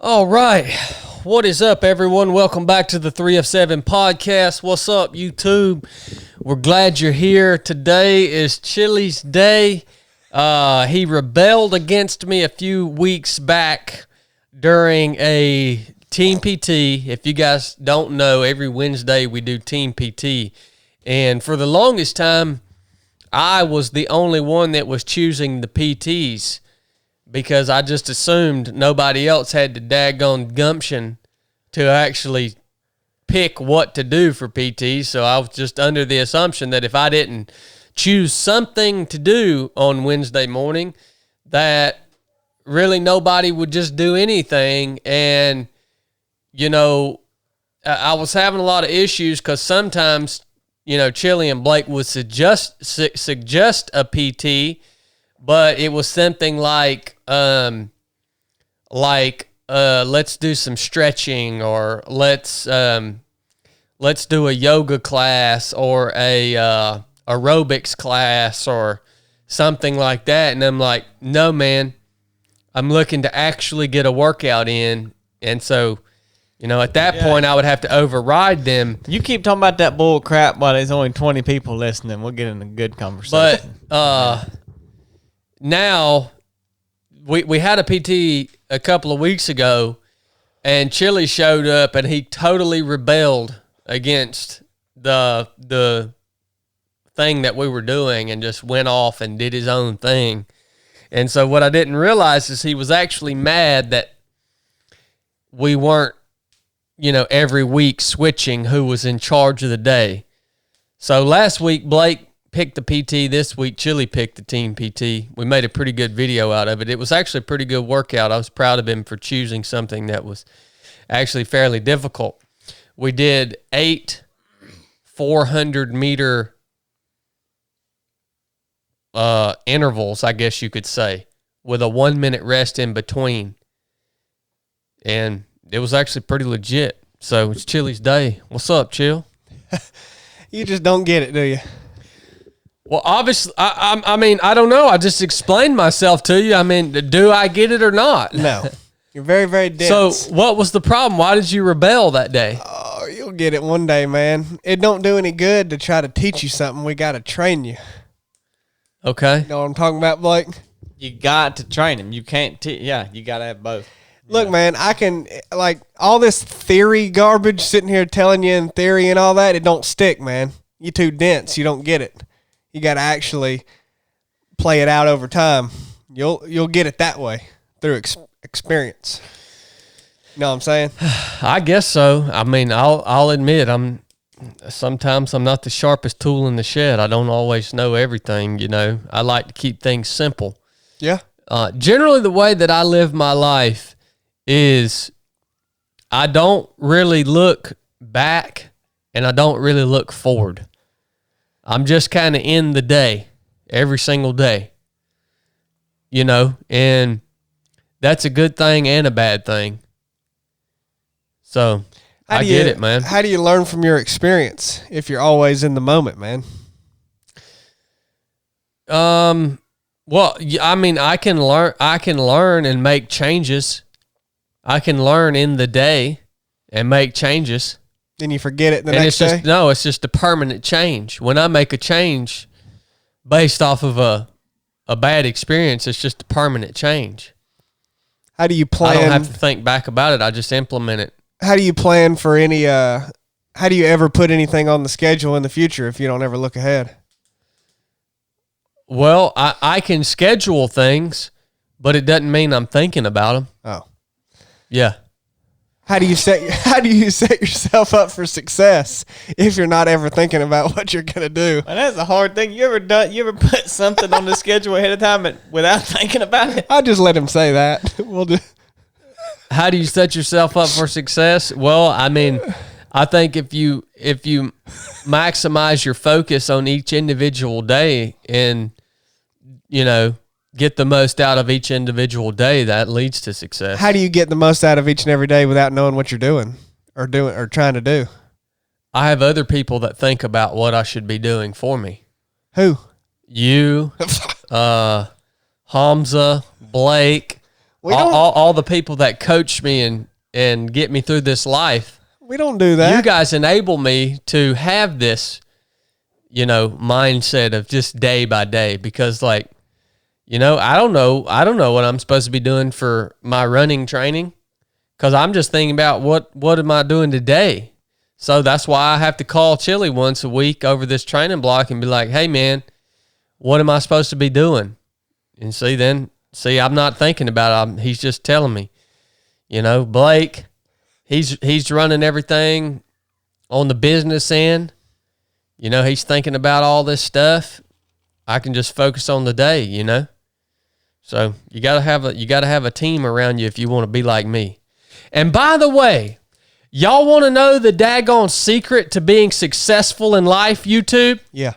All right. What is up, everyone? Welcome back to the 3 of 7 podcast. What's up, YouTube? We're glad you're here. Today is Chili's day. He rebelled against me a few weeks back during a Team PT. If you guys don't know, every Wednesday we do Team PT. And for the longest time, I was the only one that was choosing the PTs, because I just assumed nobody else had the daggone gumption to actually pick what to do for PT. So I was just under the assumption that if I didn't choose something to do on Wednesday morning, that really nobody would just do anything. And, you know, I was having a lot of issues because sometimes, you know, Chili and Blake would suggest a PT, but it was something like let's do some stretching, or let's do a yoga class, or a aerobics class, or something like that. And I'm like, no, man, I'm looking to actually get a workout in. And so, you know, at that point, I would have to override them. You keep talking about that bull crap while there's only 20 people listening. We'll get in a good conversation. But now we had a PT a couple of weeks ago, and Chili showed up, and he totally rebelled against the thing that we were doing and just went off and did his own thing. And so what I didn't realize is he was actually mad that we weren't, you know, every week switching who was in charge of the day. So last week, Blake picked the PT. This week, Chili picked the team PT. We made a pretty good video out of it. It was actually a pretty good workout. I was proud of him for choosing something that was actually fairly difficult. We did 8 400-meter intervals, I guess you could say, with a 1-minute rest in between. And it was actually pretty legit. So it's Chili's day. What's up, Chill? You just don't get it, do you? Well, obviously, I mean, I don't know. I just explained myself to you. I mean, do I get it or not? No. You're very, very dense. So what was the problem? Why did you rebel that day? Oh, you'll get it one day, man. It don't do any good to try to teach you something. We got to train you. Okay. You know what I'm talking about, Blake? You got to train him. You can't, you got to have both. Look, man, I can, like, all this theory garbage sitting here telling you in theory and all that, it don't stick, man. You're too dense. You don't get it. You got to actually play it out over time. You'll get it that way through experience. You know what I'm saying? I guess so. I mean, I'll admit sometimes I'm not the sharpest tool in the shed. I don't always know everything, you know. I like to keep things simple. Yeah. Generally, the way that I live my life is I don't really look back and I don't really look forward. I'm just kind of in the day every single day, you know, and that's a good thing and a bad thing. So I get it, man. How do you learn from your experience if you're always in the moment, man? Well, I mean, I can learn and make changes. I can learn in the day and make changes. Then you forget it the and next day? No, it's just a permanent change. When I make a change based off of a bad experience, it's just a permanent change. How do you plan? I don't have to think back about it. I just implement it. How do you plan for any, how do you ever put anything on the schedule in the future if you don't ever look ahead? Well, I can schedule things, but it doesn't mean I'm thinking about them. Oh. Yeah. How do you set yourself up for success if you're not ever thinking about what you're gonna do? And that's a hard thing. You ever put something on the schedule ahead of time without thinking about it? I'll just let him say that. We'll do. How do you set yourself up for success? Well, I mean, I think if you maximize your focus on each individual day and, you know, get the most out of each individual day, that leads to success. How do you get the most out of each and every day without knowing what you're doing or trying to do? I have other people that think about what I should be doing for me. Who? You, Hamza, Blake. all the people that coach me and get me through this life. We don't do that. You guys enable me to have this, mindset of just day by day, because I don't know what I'm supposed to be doing for my running training, because I'm just thinking about what am I doing today. So that's why I have to call Chili once a week over this training block and be like, hey man, what am I supposed to be doing? And see, I'm not thinking about it. He's just telling me, Blake, he's running everything on the business end. He's thinking about all this stuff. I can just focus on the day, So you gotta have a team around you if you want to be like me. And by the way, y'all want to know the daggone secret to being successful in life, YouTube? Yeah.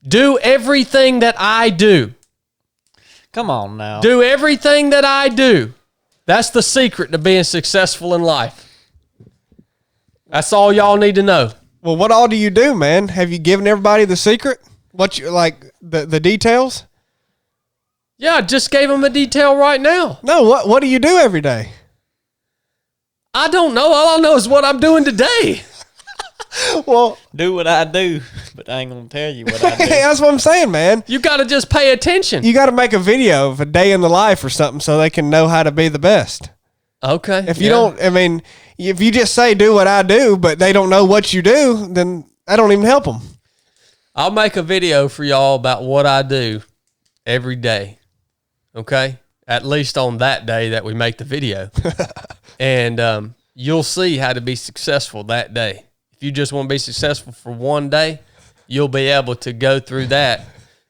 Do everything that I do. Come on now. Do everything that I do. That's the secret to being successful in life. That's all y'all need to know. Well, what all do you do, man? Have you given everybody the secret? What you like the details? Yeah, I just gave them a detail right now. No, what do you do every day? I don't know. All I know is what I'm doing today. Well, do what I do, but I ain't gonna tell you what I do. That's what I'm saying, man. You got to just pay attention. You got to make a video of a day in the life or something so they can know how to be the best. Okay. If you don't, if you just say do what I do, but they don't know what you do, then I don't even help them. I'll make a video for y'all about what I do every day. Okay? At least on that day that we make the video. And you'll see how to be successful that day. If you just want to be successful for one day, you'll be able to go through that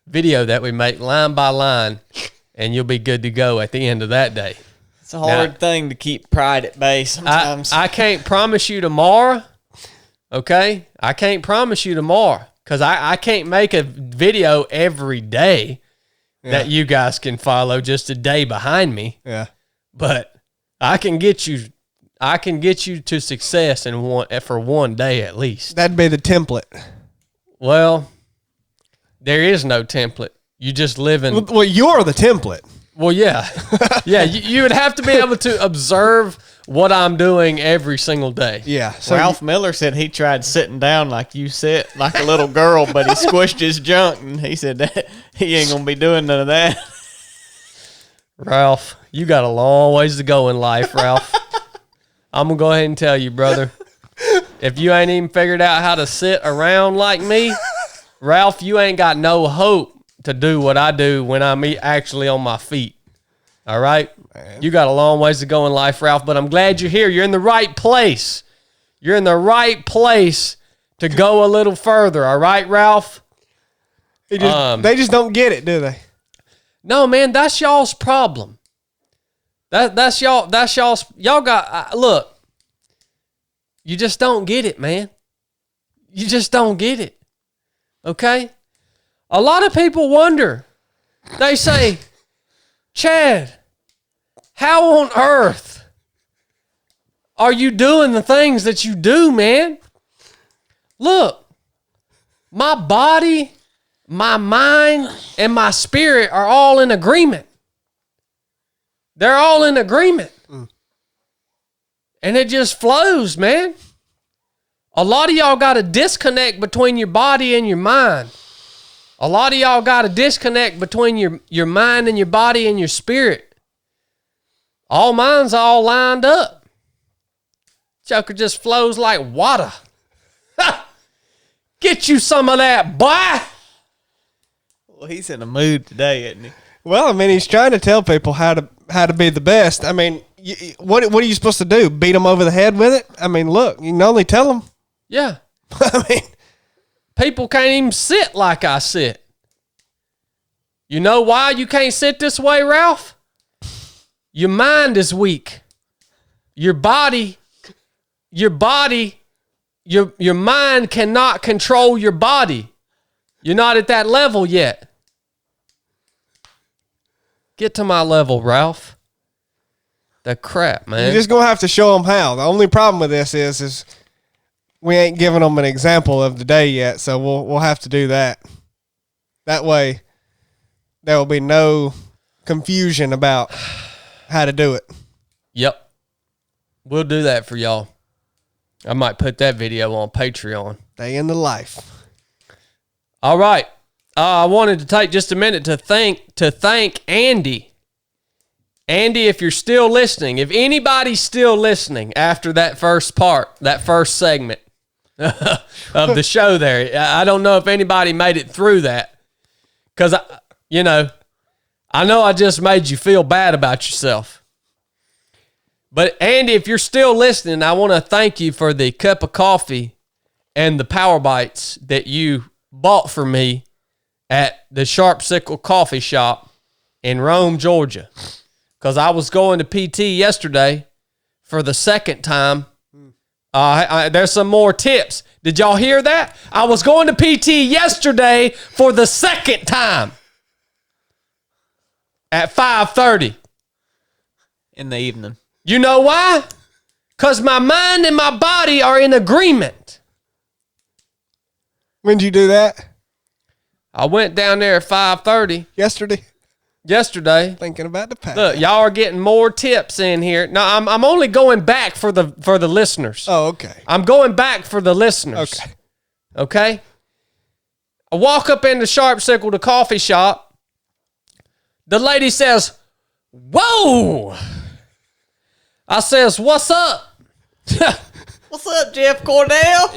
video that we make line by line, and you'll be good to go at the end of that day. It's a hard thing to keep pride at bay sometimes. I can't promise you tomorrow, okay? I can't promise you tomorrow, because I can't make a video every day that you guys can follow just a day behind me. Yeah. But I can get you to success for one day at least. That'd be the template. Well, there is no template. You just live in. Well, you're the template. Well, yeah. Yeah, you would have to be able to observe what I'm doing every single day. Yeah. So Ralph Miller said he tried sitting down like you sit, like a little girl, but he squished his junk, and he said that he ain't going to be doing none of that. Ralph, you got a long ways to go in life, Ralph. I'm going to go ahead and tell you, brother. If you ain't even figured out how to sit around like me, Ralph, you ain't got no hope to do what I do when I'm actually on my feet. All right? Man. You got a long ways to go in life, Ralph, but I'm glad you're here. You're in the right place. You're in the right place to go a little further. All right, Ralph? they just don't get it, do they? No, man, that's y'all's problem. That's y'all's. Y'all got, look, you just don't get it, man. You just don't get it. Okay? A lot of people wonder. They say, Chad, how on earth are you doing the things that you do, man? Look, my body, my mind, and my spirit are all in agreement. They're all in agreement. And it just flows, man. A lot of y'all got a disconnect between your body and your mind. A lot of y'all got a disconnect between your mind and your body and your spirit. All mine's all lined up. Joker just flows like water. Get you some of that, boy. Well, he's in a mood today, isn't he? Well, he's trying to tell people how to be the best. What are you supposed to do? Beat them over the head with it? Look, you can only tell them. Yeah. People can't even sit like I sit. You know why you can't sit this way, Ralph? Your mind is weak. Your mind cannot control your body. You're not at that level yet. Get to my level, Ralph. That crap, man. You're just going to have to show them how. The only problem with this is we ain't giving them an example of the day yet, so we'll have to do that. That way, there will be no confusion about how to do it. Yep. We'll do that for y'all. I might put that video on Patreon. Day in the life. All right. I wanted to take just a minute to thank Andy. Andy, if you're still listening, if anybody's still listening after that first segment of the show there, I don't know if anybody made it through that. Because, I know I just made you feel bad about yourself. But Andy, if you're still listening, I want to thank you for the cup of coffee and the Power Bites that you bought for me at the Sharp Sickle Coffee Shop in Rome, Georgia. Because I was going to PT yesterday for the second time. There's some more tips. Did y'all hear that? I was going to PT yesterday for the second time at 5:30 in the evening. You know why? Because my mind and my body are in agreement. When'd you do that? I went down there at 5:30. Yesterday. Thinking about the past. Look, y'all are getting more tips in here. No, I'm only going back for the listeners. Oh, okay. I'm going back for the listeners. Okay? I walk up in the Sharp Sickle, the coffee shop. The lady says, "Whoa!" I says, "What's up?" What's up, Jeff Cordell?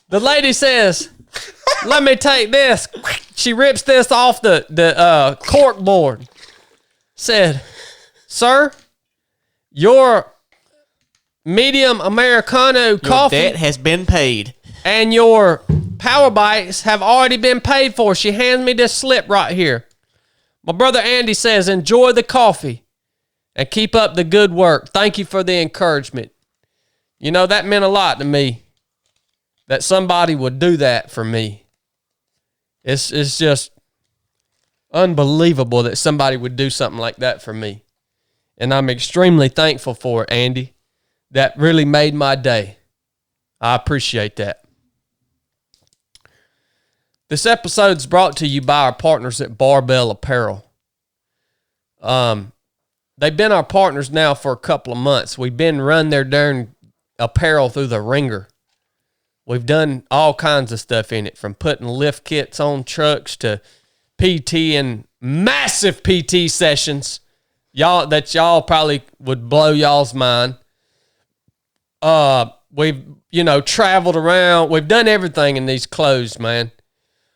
The lady says, "Let me take this." She rips this off the cork board. Said, "Sir, your medium Americano coffee Your debt has been paid. and your Power Bites have already been paid for." She hands me this slip right here. My brother Andy says, "Enjoy the coffee and keep up the good work. Thank you for the encouragement." You know, that meant a lot to me that somebody would do that for me. It's just unbelievable that somebody would do something like that for me. And I'm extremely thankful for it, Andy. That really made my day. I appreciate that. This episode is brought to you by our partners at Barbell Apparel. They've been our partners now for a couple of months. We've been running their darn apparel through the ringer. We've done all kinds of stuff in it, from putting lift kits on trucks to PT and massive PT sessions. Y'all probably would blow y'all's mind. We've, traveled around. We've done everything in these clothes, man.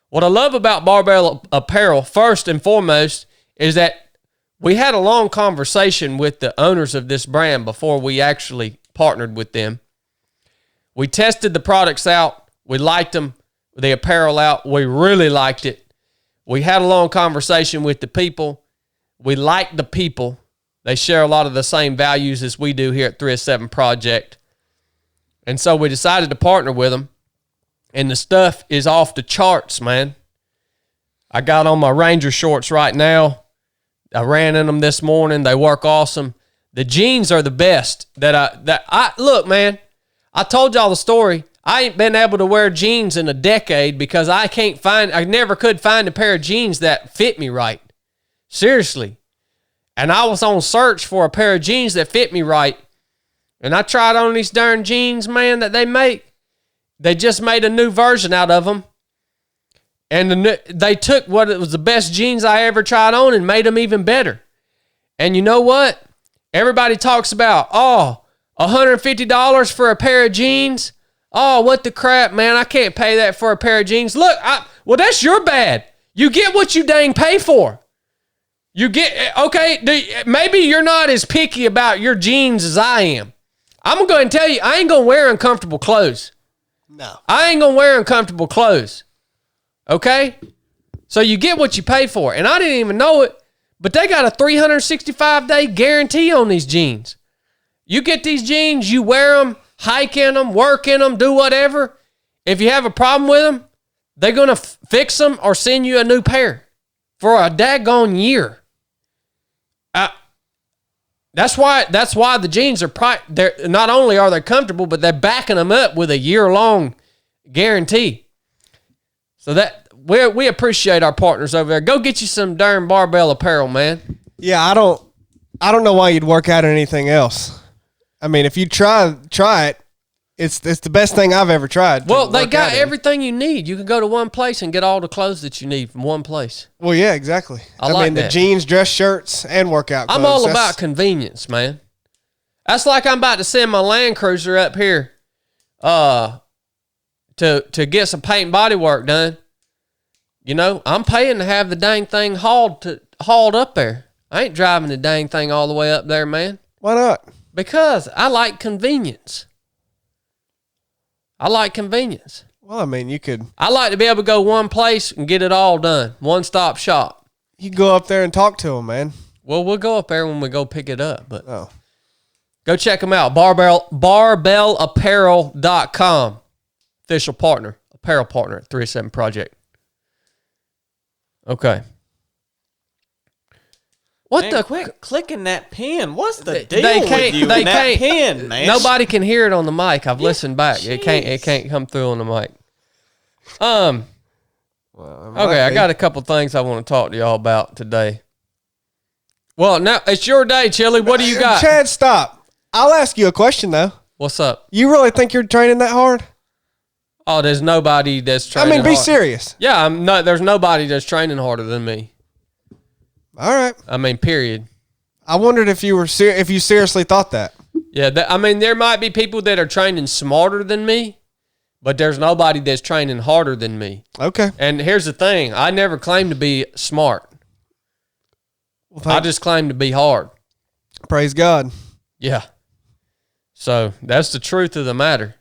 What I love about Barbell Apparel, first and foremost, is that we had a long conversation with the owners of this brand before we actually partnered with them. We tested the products out. We liked them, the apparel out. We really liked it. We had a long conversation with the people. We liked the people. They share a lot of the same values as we do here at 307 Project. And so we decided to partner with them. And the stuff is off the charts, man. I got on my Ranger shorts right now. I ran in them this morning. They work awesome. The jeans are the best look, man. I told y'all the story. I ain't been able to wear jeans in a decade because I never could find a pair of jeans that fit me right. Seriously. And I was on search for a pair of jeans that fit me right. And I tried on these darn jeans, man, that they make. They just made a new version out of them. And they took what it was the best jeans I ever tried on and made them even better. And you know what? Everybody talks about, $150 for a pair of jeans. Oh, what the crap, man. I can't pay that for a pair of jeans. Look, that's your bad. You get what you dang pay for. Maybe you're not as picky about your jeans as I am. I'm going to tell you, I ain't going to wear uncomfortable clothes. No. I ain't going to wear uncomfortable clothes. Okay? So you get what you pay for. And I didn't even know it, but they got a 365-day guarantee on these jeans. You get these jeans, you wear them, hike in them, work in them, do whatever. If you have a problem with them, they're going to fix them or send you a new pair for a daggone year. That's why the jeans are they're not only are they comfortable, but they're backing them up with a year-long guarantee. So that we appreciate our partners over there. Go get you some darn Barbell Apparel, man. Yeah, I don't know why you'd work out or anything else. I mean, if you try it, it's the best thing I've ever tried. Well, they got everything you need. You can go to one place and get all the clothes that you need from one place. Well, yeah, exactly. I like mean, that. the jeans, dress shirts, and workout clothes. I'm all about convenience, man. That's like I'm about to send my Land Cruiser up here to get some paint and body work done. You know, I'm paying to have the dang thing hauled up there. I ain't driving the dang thing all the way up there, man. Why not? Because I like convenience. Well, I mean, you could I like to be able to go one place and get it all done. One-stop shop. you go up there and talk to them, man. Well, we'll go up there when we go pick it up, but Oh, go check them out. Barbellapparel.com. Official partner, apparel partner at 307 Project. Okay. Man, quit clicking that pen. What's the deal They with can't- you they and that can't- pen, man? Nobody can hear it on the mic. I've listened back. It can't come through on the mic. well, Okay, I got a couple things I want to talk to y'all about today. Well, now it's your day, Chili. What do you got? Chad, stop. I'll ask you a question though. What's up? You really think you're training that hard? Oh, there's nobody that's I training mean, be hard. serious. Yeah, there's nobody that's training harder than me. All right. I mean, period. I wondered if you were if you seriously thought that. Yeah, I mean, there might be people that are training smarter than me, but there's nobody that's training harder than me. Okay. And here's the thing. I never claimed to be smart. Well, I just claimed to be hard. praise God. Yeah. So that's the truth of the matter.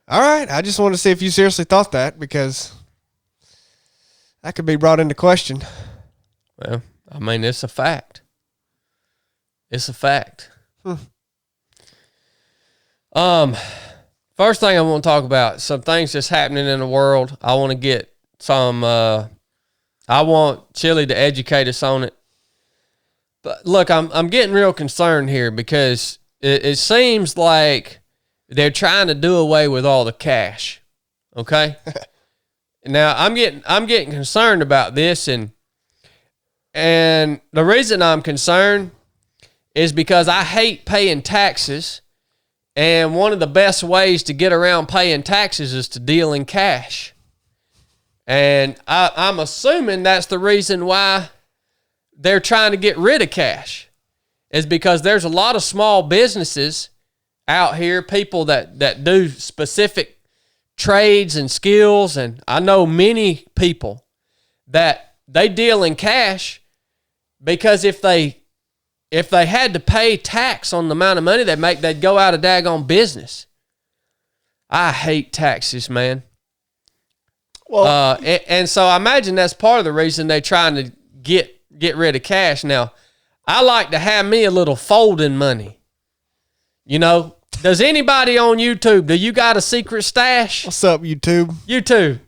All right. I just wanted to see if you seriously thought that because that could be brought into question. Well, I mean, it's a fact. It's a fact. First thing I want to talk about, some things that's happening in the world. I want to get some, I want Chili to educate us on it. But look, I'm getting real concerned here because it seems like they're trying to do away with all the cash. Okay? Now, I'm getting concerned about this, and the reason I'm concerned is because I hate paying taxes, and one of the best ways to get around paying taxes is to deal in cash. And I'm assuming that's the reason why they're trying to get rid of cash, is because there's a lot of small businesses out here, people that do specific trades and skills, and I know many people that they deal in cash because if they had to pay tax on the amount of money they make, they'd go out of daggone business. I hate taxes, man. Well, and so I imagine that's part of the reason they're trying to get rid of cash. Now, I like to have me a little folding money. You know, does anybody on YouTube, do you got a secret stash? What's up, YouTube? YouTube,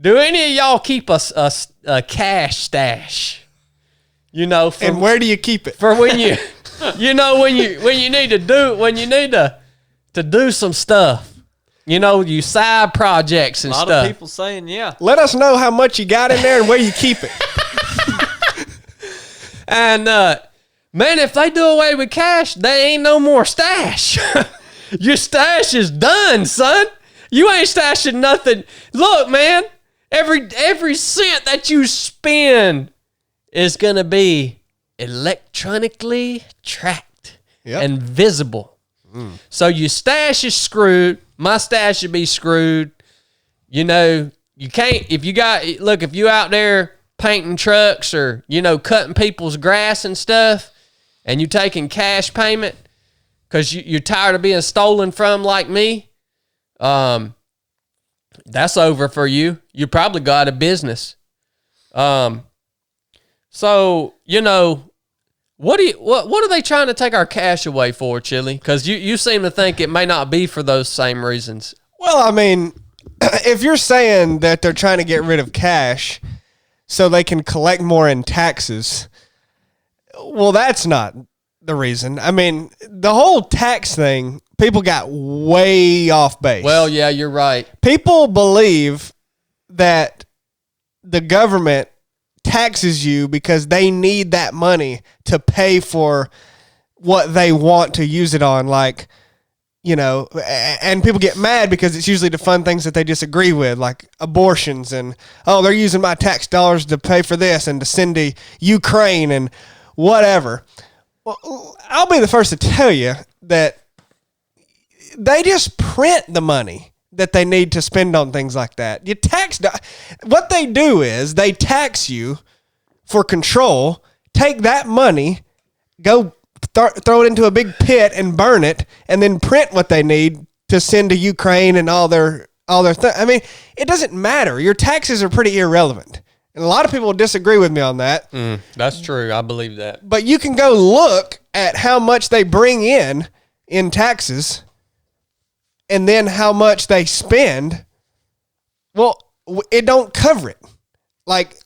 do any of y'all keep a cash stash? You know, And where do you keep it? for when you, you know, when you need to do some stuff. You know, you side projects and A lot stuff. of people saying, yeah. Let us know how much you got in there and where you keep it. And man, if they do away with cash, they ain't no more stash. Your stash is done, son. You ain't stashing nothing. Look, man, every cent that you spend is gonna be electronically tracked and visible. So your stash is screwed. My stash should be screwed. You know, you can't, if you out there painting trucks or, you know, cutting people's grass and stuff, and you taking cash payment because you're tired of being stolen from like me, that's over for you. You probably got a business. So, you know, what are they trying to take our cash away for, Chili? Because you seem to think it may not be for those same reasons. Well, I mean, if you're saying that they're trying to get rid of cash so they can collect more in taxes, well, that's not the reason. I mean, the whole tax thing, people got way off base. Well, yeah, you're right. People believe that the government taxes you because they need that money to pay for what they want to use it on, like, you know, and people get mad because it's usually to fund things that they disagree with, like abortions, and, oh, they're using my tax dollars to pay for this and to send to Ukraine and whatever. Well, I'll be the first to tell you that they just print the money that they need to spend on things like that. What they do is they tax you for control, take that money, go throw it into a big pit and burn it, and then print what they need to send to Ukraine and all their I mean, it doesn't matter. Your taxes are pretty irrelevant. And a lot of people disagree with me on that. That's true. I believe that. But you can go look at how much they bring in taxes and then how much they spend. Well, it don't cover it. Like,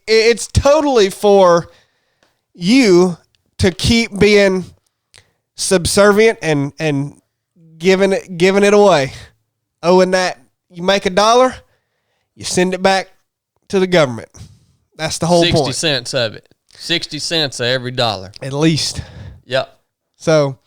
it's totally for you to keep being subservient and giving it away. Oh, and that you make $1, you send it back to the government. That's the whole 60 point. cents of it. 60 cents of every dollar. At least. Yep. So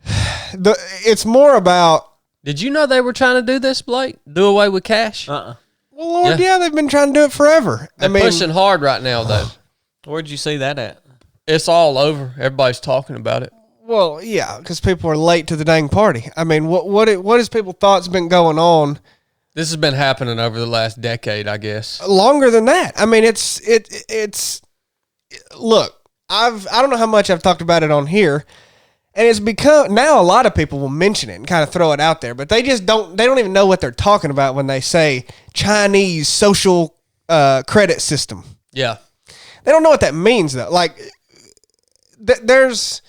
it's more about. Did you know they were trying to do this, Blake? Do away with cash? Well, Lord, yeah, they've been trying to do it forever. They're pushing hard right now, though. Where'd you see that at? It's all over. Everybody's talking about it. Well, yeah, because people are late to the dang party. I mean, what has people thought's been going on? This has been happening over the last decade, I guess. Longer than that. I mean, it's look, I don't know how much I've talked about it on here, and it's become, now a lot of people will mention it and kind of throw it out there, but they don't even know what they're talking about when they say Chinese social credit system. Yeah. They don't know what that means, though. Like, there's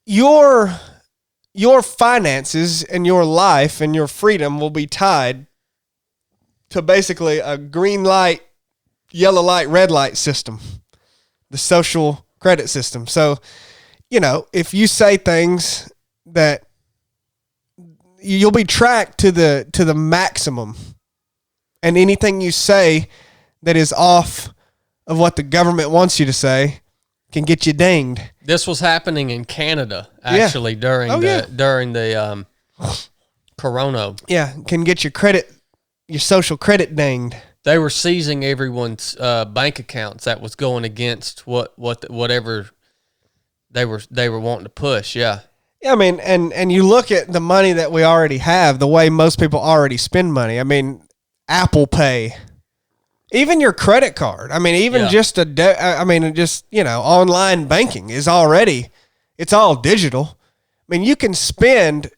your finances and your life and your freedom will be tied to basically a green light, yellow light, red light system, the social credit system. So, you know, if you say things that you'll be tracked to the maximum, and anything you say that is off of what the government wants you to say can get you dinged. This was happening in Canada, actually, during the corona. Yeah, can get your social credit dinged. They were seizing everyone's bank accounts that was going against whatever they were wanting to push. Yeah. Yeah, I mean, and you look at the money that we already have, the way most people already spend money. I mean, Apple Pay, even your credit card. I mean, even just online banking is already, it's all digital. I mean, you can spend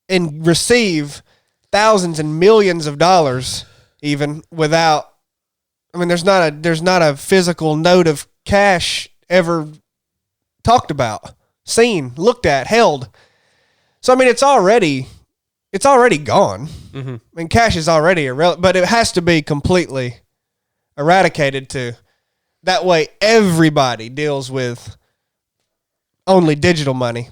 and receive thousands and millions of dollars even without, I mean, there's not a physical note of cash ever talked about, seen, looked at, held. So, I mean, it's already gone. Mm-hmm. I mean, cash is already irrelevant, but it has to be completely eradicated to, that way everybody deals with only digital money,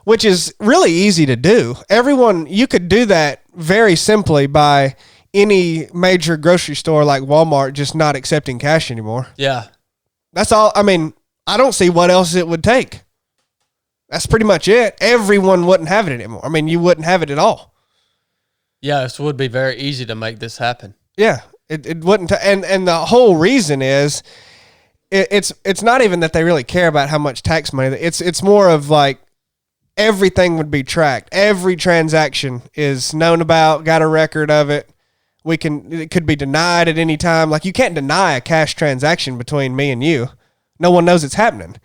which is really easy to do. You could do that very simply by any major grocery store like Walmart just not accepting cash anymore. Yeah. That's all. I mean, I don't see what else it would take. That's pretty much it. Everyone wouldn't have it anymore. I mean, you wouldn't have it at all. Yeah, it would be very easy to make this happen. Yeah, it wouldn't. And the whole reason is, it's not even that they really care about how much tax money. It's more of like everything would be tracked. Every transaction is known about, got a record of it. It could be denied at any time. Like, you can't deny a cash transaction between me and you. No one knows it's happening.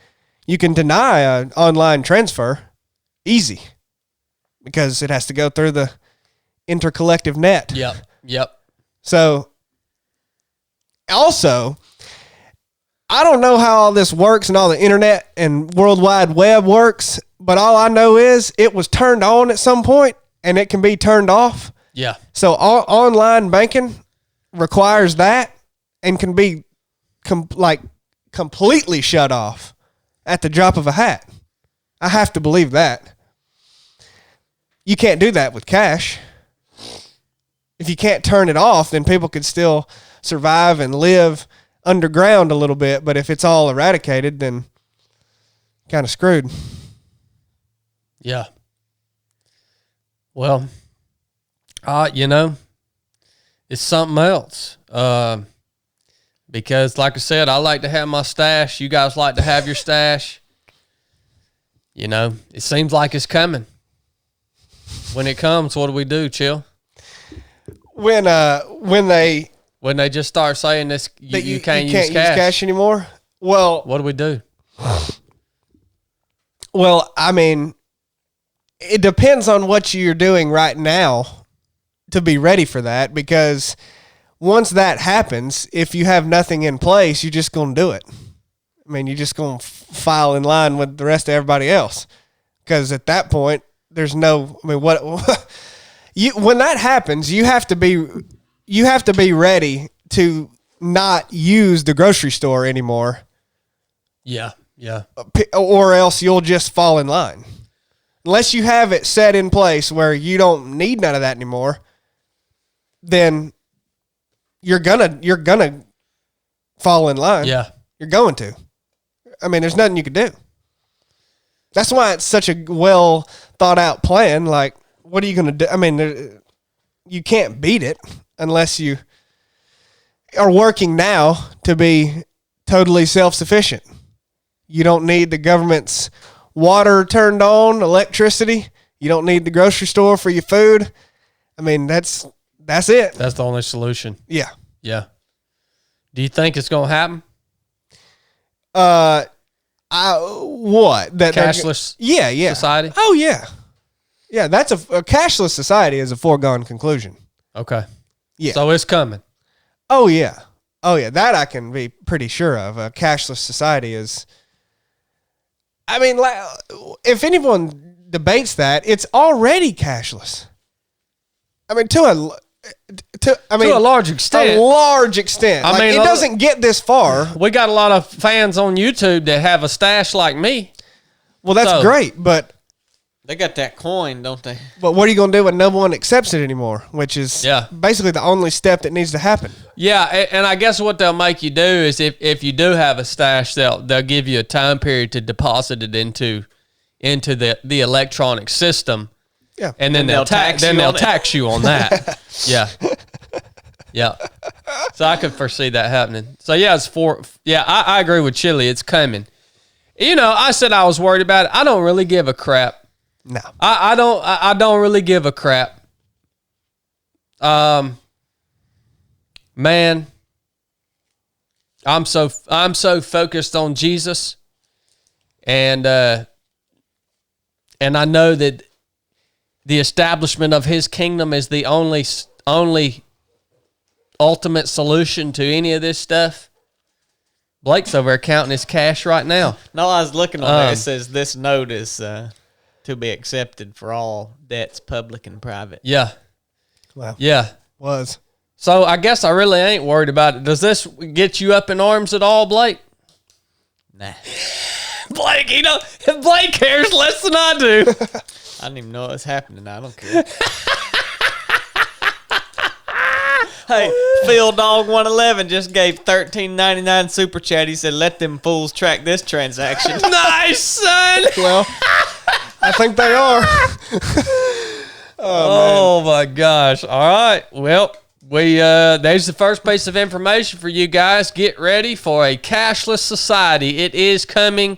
You can deny an online transfer easy because it has to go through the intercollective net. Yep. So, also, I don't know how all this works and all the internet and World Wide Web works, but all I know is it was turned on at some point and it can be turned off. Yeah. So, online banking requires that and can be completely shut off at the drop of a hat. I have to believe that. You can't do that with cash. if you can't turn it off, then people could still survive and live underground a little bit. But if it's all eradicated, then kind of screwed. Yeah. Well, it's something else. Because like I said, I like to have my stash. You guys like to have your stash. It seems like it's coming. When it comes, what do we do, Chill? When they just start saying this, you can't use use cash anymore. Well, what do we do? Well, I mean, it depends on what you're doing right now to be ready for that, because once that happens, if you have nothing in place, you're just going to do it. I mean, you're just going to file in line with the rest of everybody else, because at that point, there's no, I mean, when that happens, you have to be ready to not use the grocery store anymore. Yeah. Or else you'll just fall in line. Unless you have it set in place where you don't need none of that anymore, then you're gonna fall in line. Yeah. You're going to. I mean, there's nothing you can do. That's why it's such a well thought out plan. Like, what are you gonna do? I mean, you can't beat it unless you are working now to be totally self-sufficient. You don't need the government's water turned on, electricity. You don't need the grocery store for your food. I mean, that's it. That's the only solution. Yeah. Yeah. Do you think it's going to happen? What? That Cashless society? Oh, yeah. Yeah, that's a cashless society is a foregone conclusion. Okay. Yeah. So it's coming. Oh, yeah. Oh, yeah. That I can be pretty sure of. A cashless society is... I mean, if anyone debates that, it's already cashless. I mean, to a large extent. A large extent. I mean, it doesn't get this far. We got a lot of fans on YouTube that have a stash like me. Well, that's great, but they got that coin, don't they? But what are you going to do when no one accepts it anymore? Which is basically the only step that needs to happen. Yeah, and I guess what they'll make you do is if you do have a stash, they'll give you a time period to deposit it into the electronic system. Yeah, and then they'll tax you on that. Yeah. So I could foresee that happening. So yeah, I agree with Chili. It's coming. I said I was worried about it. I don't really give a crap. No, I don't really give a crap. Man, I'm so focused on Jesus, and I know that the establishment of His kingdom is the only ultimate solution to any of this stuff. Blake's over there counting his cash right now. No, I was looking on there. It says this note is to be accepted for all debts, public and private. Yeah. Wow. Yeah. Was. So I guess I really ain't worried about it. Does this get you up in arms at all, Blake? Nah. Blake, Blake cares less than I do. I didn't even know it was happening. I don't care. Hey, Phil Dog 111 just gave $13.99 super chat. He said, "Let them fools track this transaction." Nice, son. Well, I think they are. Oh my gosh! All right. Well, there's the first piece of information for you guys. Get ready for a cashless society. It is coming.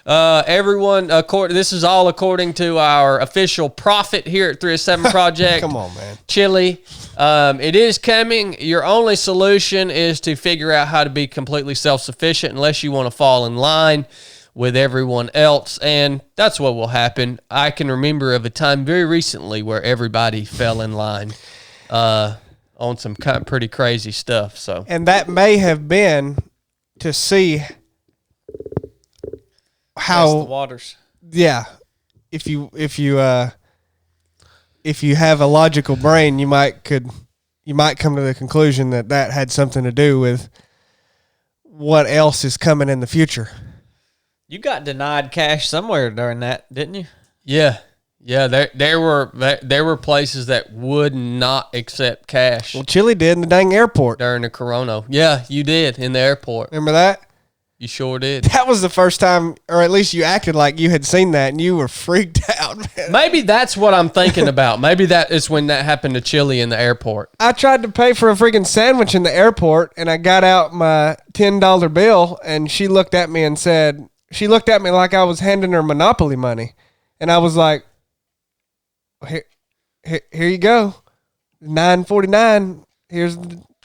Everyone, this is all according to our official prophet here at 307 Project. Come on, man. Chili. It is coming. Your only solution is to figure out how to be completely self-sufficient unless you want to fall in line with everyone else, and that's what will happen. I can remember of a time very recently where everybody fell in line on some pretty crazy stuff. So, and that may have been to see how the waters. Yeah, if you have a logical brain, you might come to the conclusion that had something to do with what else is coming in the future. You got denied cash somewhere during that, didn't you? Yeah. Yeah, there were places that would not accept cash Well, Chili did in the dang airport. during the corona. Yeah, you did in the airport. Remember that? You sure did. That was the first time, or at least you acted like you had seen that, and you were freaked out, man. Maybe that's what I'm thinking about. Maybe that is when that happened to Chili in the airport. I tried to pay for a freaking sandwich in the airport, and I got out my $10 bill, and she looked at me and said, she looked at me like I was handing her Monopoly money. And I was like, here you go, $9.49. Here's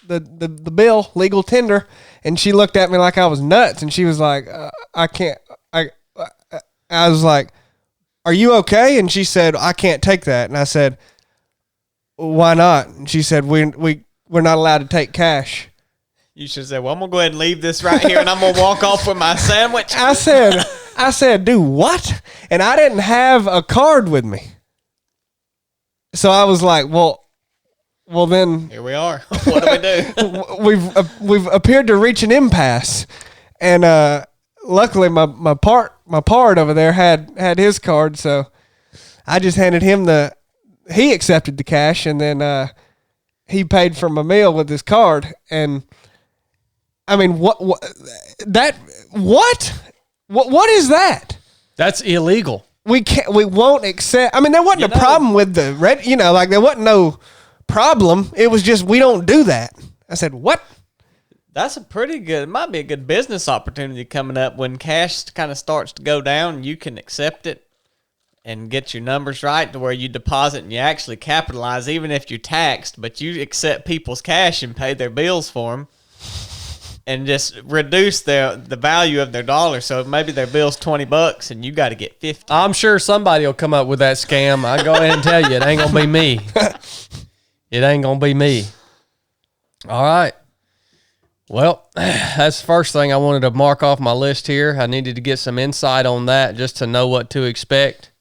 the bill, legal tender. And she looked at me like I was nuts, and she was like, I can't. I was like, are you okay? And she said, I can't take that. And I said, why not? And she said, we're not allowed to take cash. You should say, well, I'm going to go ahead and leave this right here, and I'm going to walk off with my sandwich. I said, do what? And I didn't have a card with me. So I was like, well then Here we are. What do we do? we've appeared to reach an impasse. And luckily my pard over there had his card, so I just handed him he accepted the cash, and then he paid for my meal with his card. And I mean, what is that? That's illegal. We won't accept. I mean, there wasn't a problem with the red, like there wasn't no problem. It was just, we don't do that. I said, what? That's it might be a good business opportunity coming up when cash kind of starts to go down. You can accept it and get your numbers right to where you deposit and you actually capitalize, even if you're taxed, but you accept people's cash and pay their bills for them. And just reduce the value of their dollar. So maybe their bill's $20 and you got to get 50. I'm sure somebody will come up with that scam. I go ahead and tell you, it ain't gonna be me. It ain't gonna be me. All right. Well, that's the first thing I wanted to mark off my list here. I needed to get some insight on that just to know what to expect.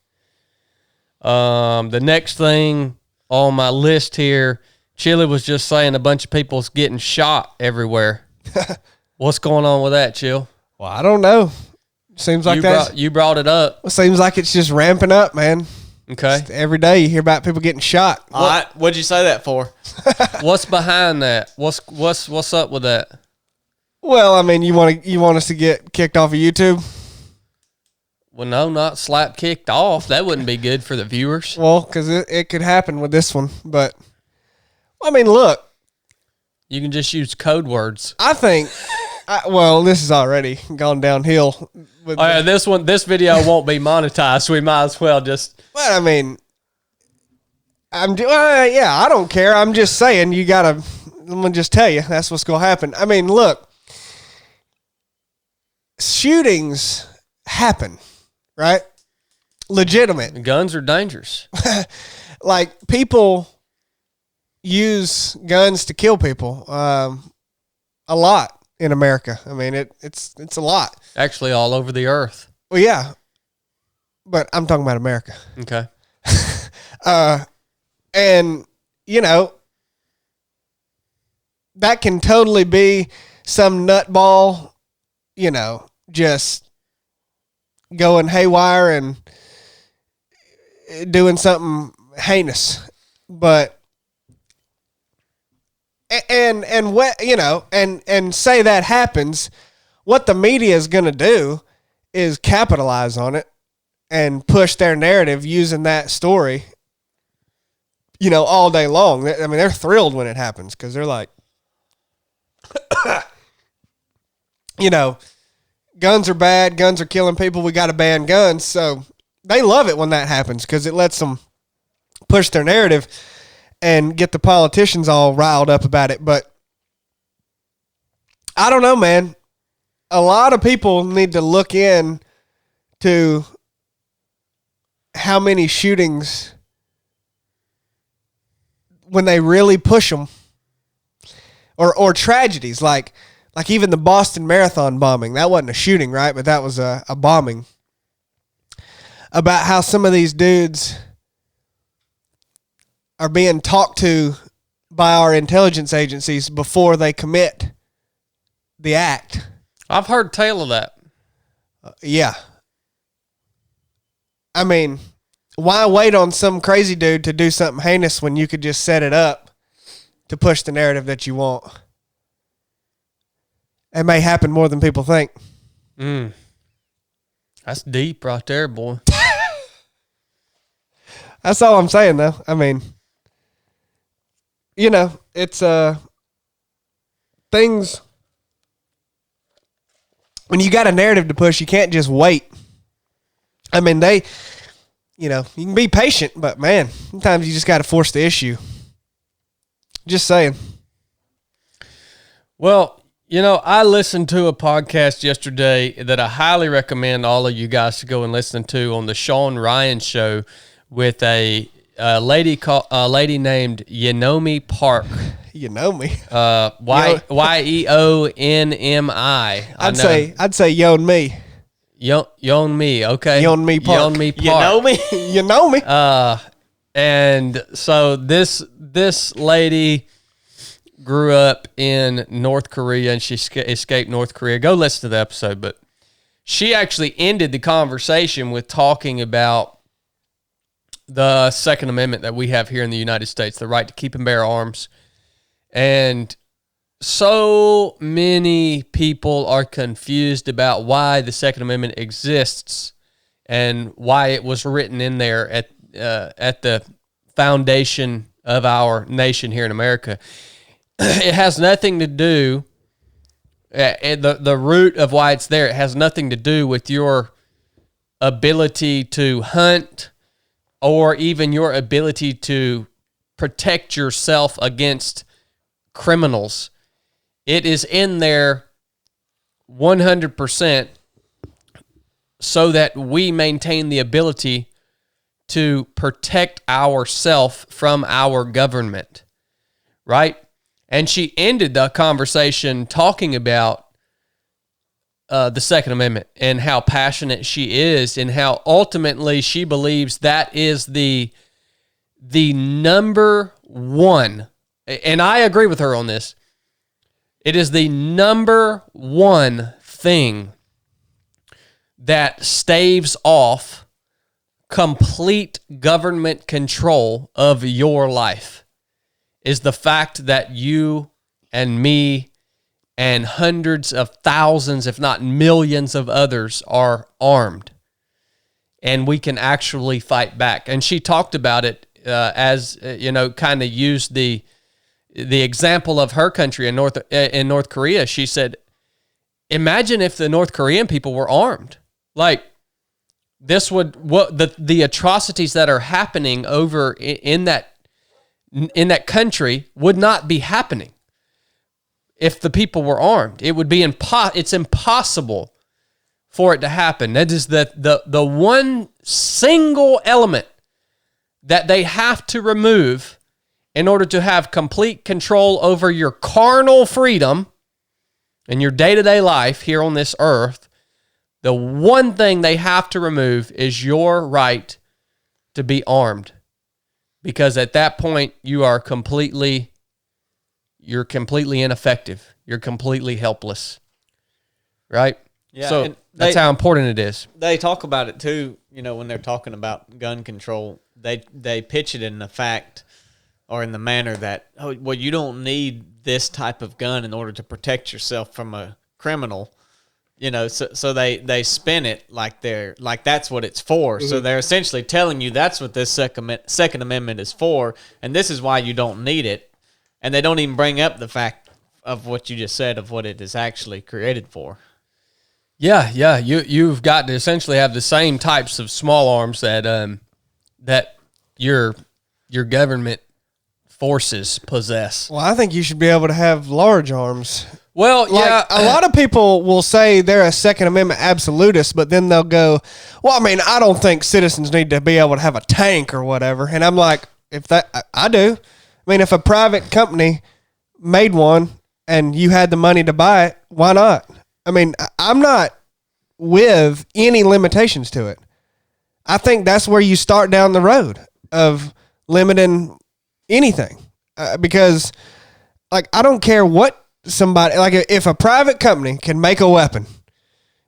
The next thing on my list here, Chili was just saying a bunch of people's getting shot everywhere. What's going on with that, Chill? Well, I don't know. Seems like you brought it up. It seems like it's just ramping up, man. Okay. Just every day you hear about people getting shot. All right. What'd you say that for? What's behind that? What's up with that? Well, I mean, you want us to get kicked off of YouTube? Well, no, not slap kicked off. That wouldn't be good for the viewers. Well, because it could happen with this one. But, I mean, look. You can just use code words. I think, this is already gone downhill. This video won't be monetized, so we might as well just. Well, I mean, I don't care. I'm just saying, I'm gonna just tell you that's what's gonna happen. I mean, look, shootings happen, right? Legitimate. Guns are dangerous. Like, people use guns to kill people a lot in America. I mean, it's a lot. Actually, all over the earth. Well, yeah, but I'm talking about America. Okay. And that can totally be some nutball, just going haywire and doing something heinous, but. And say that happens, what the media is going to do is capitalize on it and push their narrative using that story, all day long. I mean, they're thrilled when it happens because they're like, guns are bad, guns are killing people, we got to ban guns. So they love it when that happens because it lets them push their narrative and get the politicians all riled up about it. But I don't know, man. A lot of people need to look in to how many shootings, when they really push them, or tragedies like even the Boston Marathon bombing. That wasn't a shooting, right? But that was a bombing. About how some of these dudes are being talked to by our intelligence agencies before they commit the act. I've heard tale of that. Yeah. I mean, why wait on some crazy dude to do something heinous when you could just set it up to push the narrative that you want? It may happen more than people think. That's deep right there, boy. That's all I'm saying, though. I mean, it's things. When you got a narrative to push, you can't just wait. I mean, you can be patient, but man, sometimes you just got to force the issue. Just saying. Well, I listened to a podcast yesterday that I highly recommend all of you guys to go and listen to on the Sean Ryan Show with a lady named Yeonmi Park. You know me. Yeonmi. I'd say Yeonmi. Yeonmi. Okay. Yeonmi Park. Yeonmi Park. You know me? You know me. And so this lady grew up in North Korea, and she escaped North Korea. Go listen to the episode, but she actually ended the conversation with talking about the Second Amendment that we have here in the United States, the right to keep and bear arms. And so many people are confused about why the Second Amendment exists and why it was written in there at the foundation of our nation here in America. It has nothing to do, the root of why it's there, it has nothing to do with your ability to hunt or even your ability to protect yourself against criminals. It is in there 100% so that we maintain the ability to protect ourselves from our government, right? And she ended the conversation talking about the Second Amendment and how passionate she is and how ultimately she believes that is the number one, and I agree with her on this, it is the number one thing that staves off complete government control of your life, is the fact that you and me and hundreds of thousands, if not millions of others are armed, and we can actually fight back. And she talked about it as, kind of used the example of her country in North Korea. She said, imagine if the North Korean people were armed. Like, this would, the atrocities that are happening over in that country would not be happening if the people were armed. It would be it's impossible for it to happen. That is the one single element that they have to remove in order to have complete control over your carnal freedom and your day-to-day life here on this earth. The one thing they have to remove is your right to be armed. Because at that point, you're completely ineffective. You're completely helpless. Right? Yeah. So that's how important it is. They talk about it too, when they're talking about gun control. They pitch it in the fact or in the manner that, you don't need this type of gun in order to protect yourself from a criminal. So they spin it like that's what it's for. Mm-hmm. So they're essentially telling you that's what this Second Amendment is for, and this is why you don't need it. And they don't even bring up the fact of what you just said of what it is actually created for. Yeah. You've got to essentially have the same types of small arms that your government forces possess. Well, I think you should be able to have large arms. Well, yeah. A lot of people will say they're a Second Amendment absolutist, but then they'll go, well, I mean, I don't think citizens need to be able to have a tank or whatever. And I'm like, I do. I mean, if a private company made one and you had the money to buy it, why not? I mean, I'm not with any limitations to it. I think that's where you start down the road of limiting anything. Because, I don't care what somebody, if a private company can make a weapon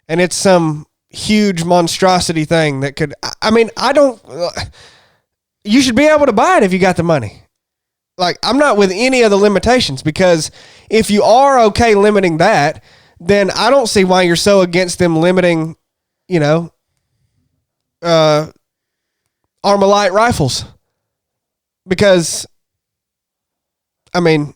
and it's some huge monstrosity thing that could. I mean, I don't. You should be able to buy it if you got the money. Like, I'm not with any of the limitations, because if you are okay limiting that, then I don't see why you're so against them limiting, Armalite rifles. Because, I mean,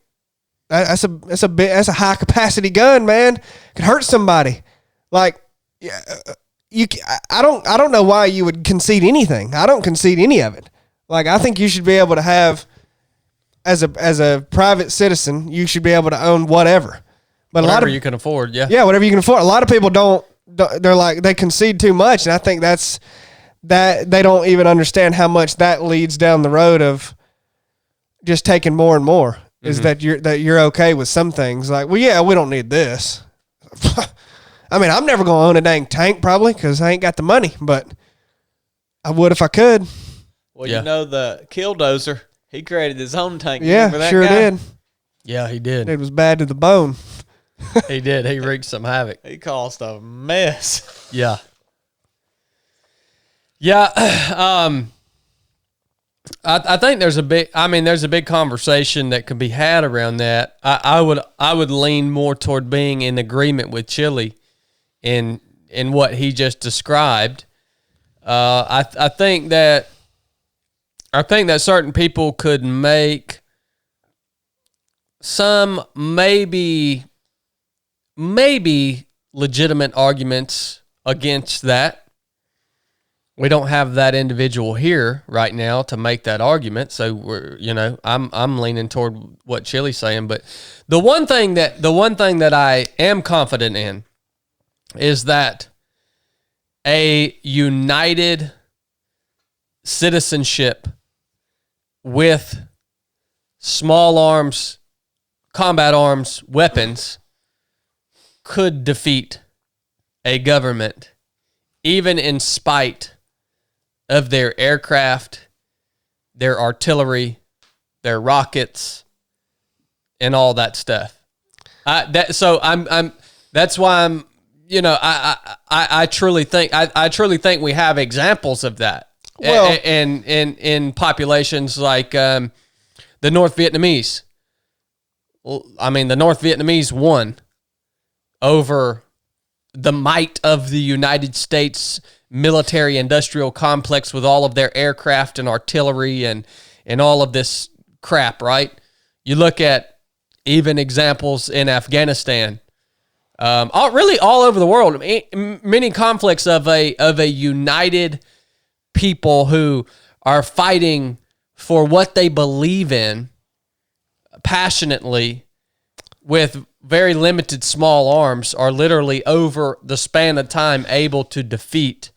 that's a high capacity gun, man. Could hurt somebody. Like, I don't know why you would concede anything. I don't concede any of it. Like, I think you should be able to have, as a private citizen, you should be able to own whatever. But whatever you can afford, yeah. Yeah, whatever you can afford. A lot of people don't. They're like, they concede too much, and I think that they don't even understand how much that leads down the road of just taking more and more. Is that you're okay with some things? Like, well, yeah, we don't need this. I mean, I'm never gonna own a dang tank probably because I ain't got the money, but I would if I could. Well, the Killdozer. He created his own tank. Yeah, sure did. Yeah, he did. It was bad to the bone. He did. He wreaked some havoc. He caused a mess. Yeah. Yeah. I think there's a big conversation that could be had around that. I would lean more toward being in agreement with Chili in what he just described. I think that certain people could make some maybe legitimate arguments against that. We don't have that individual here right now to make that argument, so I'm leaning toward what Chili's saying. But the one thing that I am confident in is that a united citizenship with small arms, combat arms, weapons could defeat a government, even in spite of their aircraft, their artillery, their rockets, and all that stuff. That's why I'm. I truly think we have examples of that. Well, and in populations like the North Vietnamese. I mean, the North Vietnamese won over the might of the United States military industrial complex with all of their aircraft and artillery and all of this crap, right? You look at even examples in Afghanistan, all over the world, many conflicts of a united people who are fighting for what they believe in passionately with very limited small arms are literally over the span of time able to defeat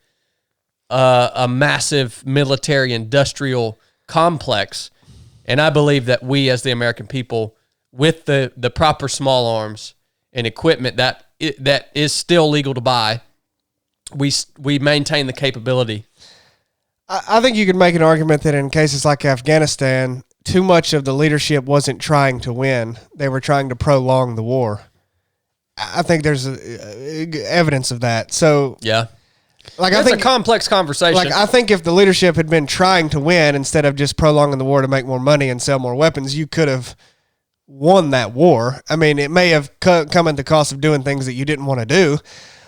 a massive military industrial complex. And I believe that we as the American people, with the proper small arms and equipment that is still legal to buy, we maintain the capability. I think you could make an argument that in cases like Afghanistan, too much of the leadership wasn't trying to win. They were trying to prolong the war. I think there's evidence of that. So yeah, like that's a complex conversation. Like, I think if the leadership had been trying to win instead of just prolonging the war to make more money and sell more weapons, you could have won that war. I mean, it may have come at the cost of doing things that you didn't want to do.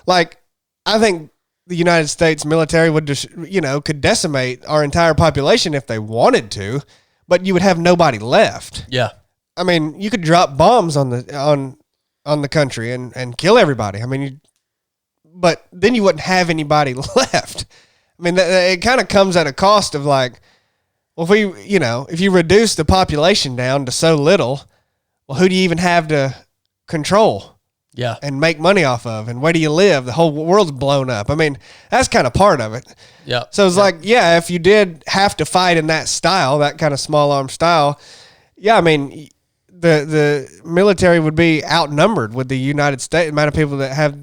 Like, I think the United States military would just, could decimate our entire population if they wanted to, but you would have nobody left. Yeah. I mean, you could drop bombs on the country and kill everybody. I mean, but then you wouldn't have anybody left. I mean, it kind of comes at a cost of like, well, if you reduce the population down to so little, well, who do you even have to control? Yeah. And make money off of? And where do you live? The whole world's blown up. I mean, that's kind of part of it. Yeah. So it's like, yeah, if you did have to fight in that style, that kind of small arm style, yeah, I mean, the military would be outnumbered with the United States, the amount of people that have,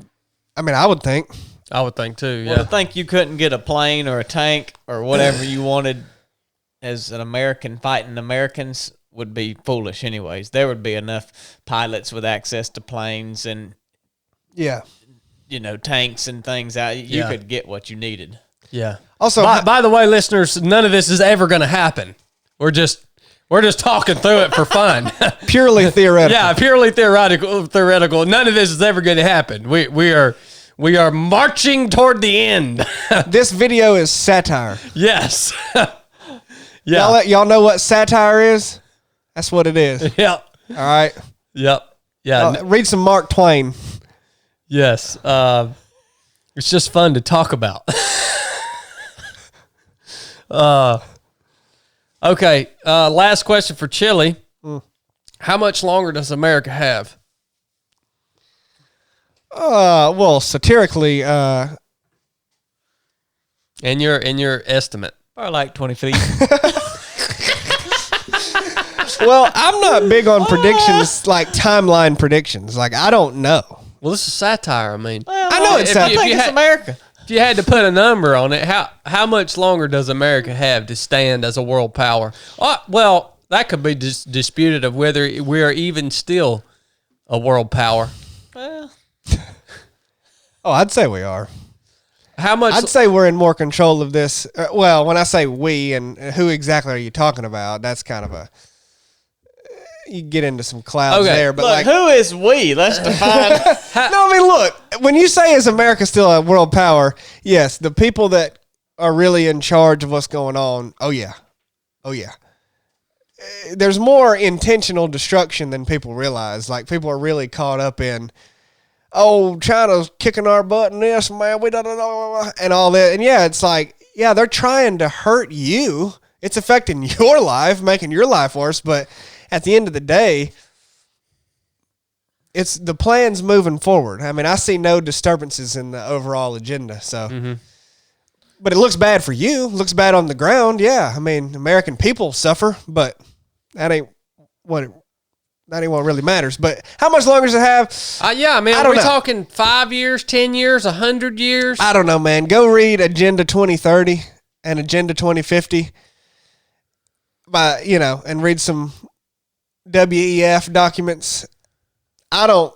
I mean, I would think. I would think too, yeah. Well, to think you couldn't get a plane or a tank or whatever you wanted as an American fighting Americans would be foolish anyways. There would be enough pilots with access to planes and tanks and things out, you Yeah. could get what you needed. Yeah. Also, By the way, listeners, none of this is ever going to happen. We're just talking through it for fun. purely theoretical. Yeah, purely theoretical. None of this is ever going to happen. We are marching toward the end. This video is satire. Yes. Yeah. Y'all know what satire is? That's what it is. Yep. All right. Yep. Yeah. Read some Mark Twain. Yes. It's just fun to talk about. Okay. Last question for Chili. How much longer does America have? Well, satirically, In your estimate. Or like 20 feet. well, I'm not big on predictions, like timeline predictions. Like, I don't know. Well, this is satire. I mean, I know it's I satire. think it's America. if you had to put a number on it, how much longer does America have to stand as a world power? Well, that could be disputed of whether we are even still a world power. Well, Oh, I'd say we are. How much? I'd say we're in more control of this. Well, when I say we, and who exactly are you talking about? That's kind of you get into some clouds there. But look, like, who is we? Let's define. no, I mean, look, when you say is America still a world power? Yes, the people that are really in charge of what's going on. Oh yeah. There's more intentional destruction than people realize. Like, people are really caught up in, oh, China's kicking our butt in this, man, we don't know, and all that. And yeah, it's like, yeah, they're trying to hurt you. It's affecting your life, making your life worse. But at the end of the day, it's the plan's moving forward. I mean, I see no disturbances in the overall agenda. So, but it looks bad for you. It looks bad on the ground. Yeah, I mean, American people suffer, but that ain't what really matters. But how much longer does it have? Yeah, I mean, I are don't we know. talking 5 years, 10 years, 100 years? I don't know, man. Go read Agenda 2030 and Agenda 2050 and read some WEF documents. I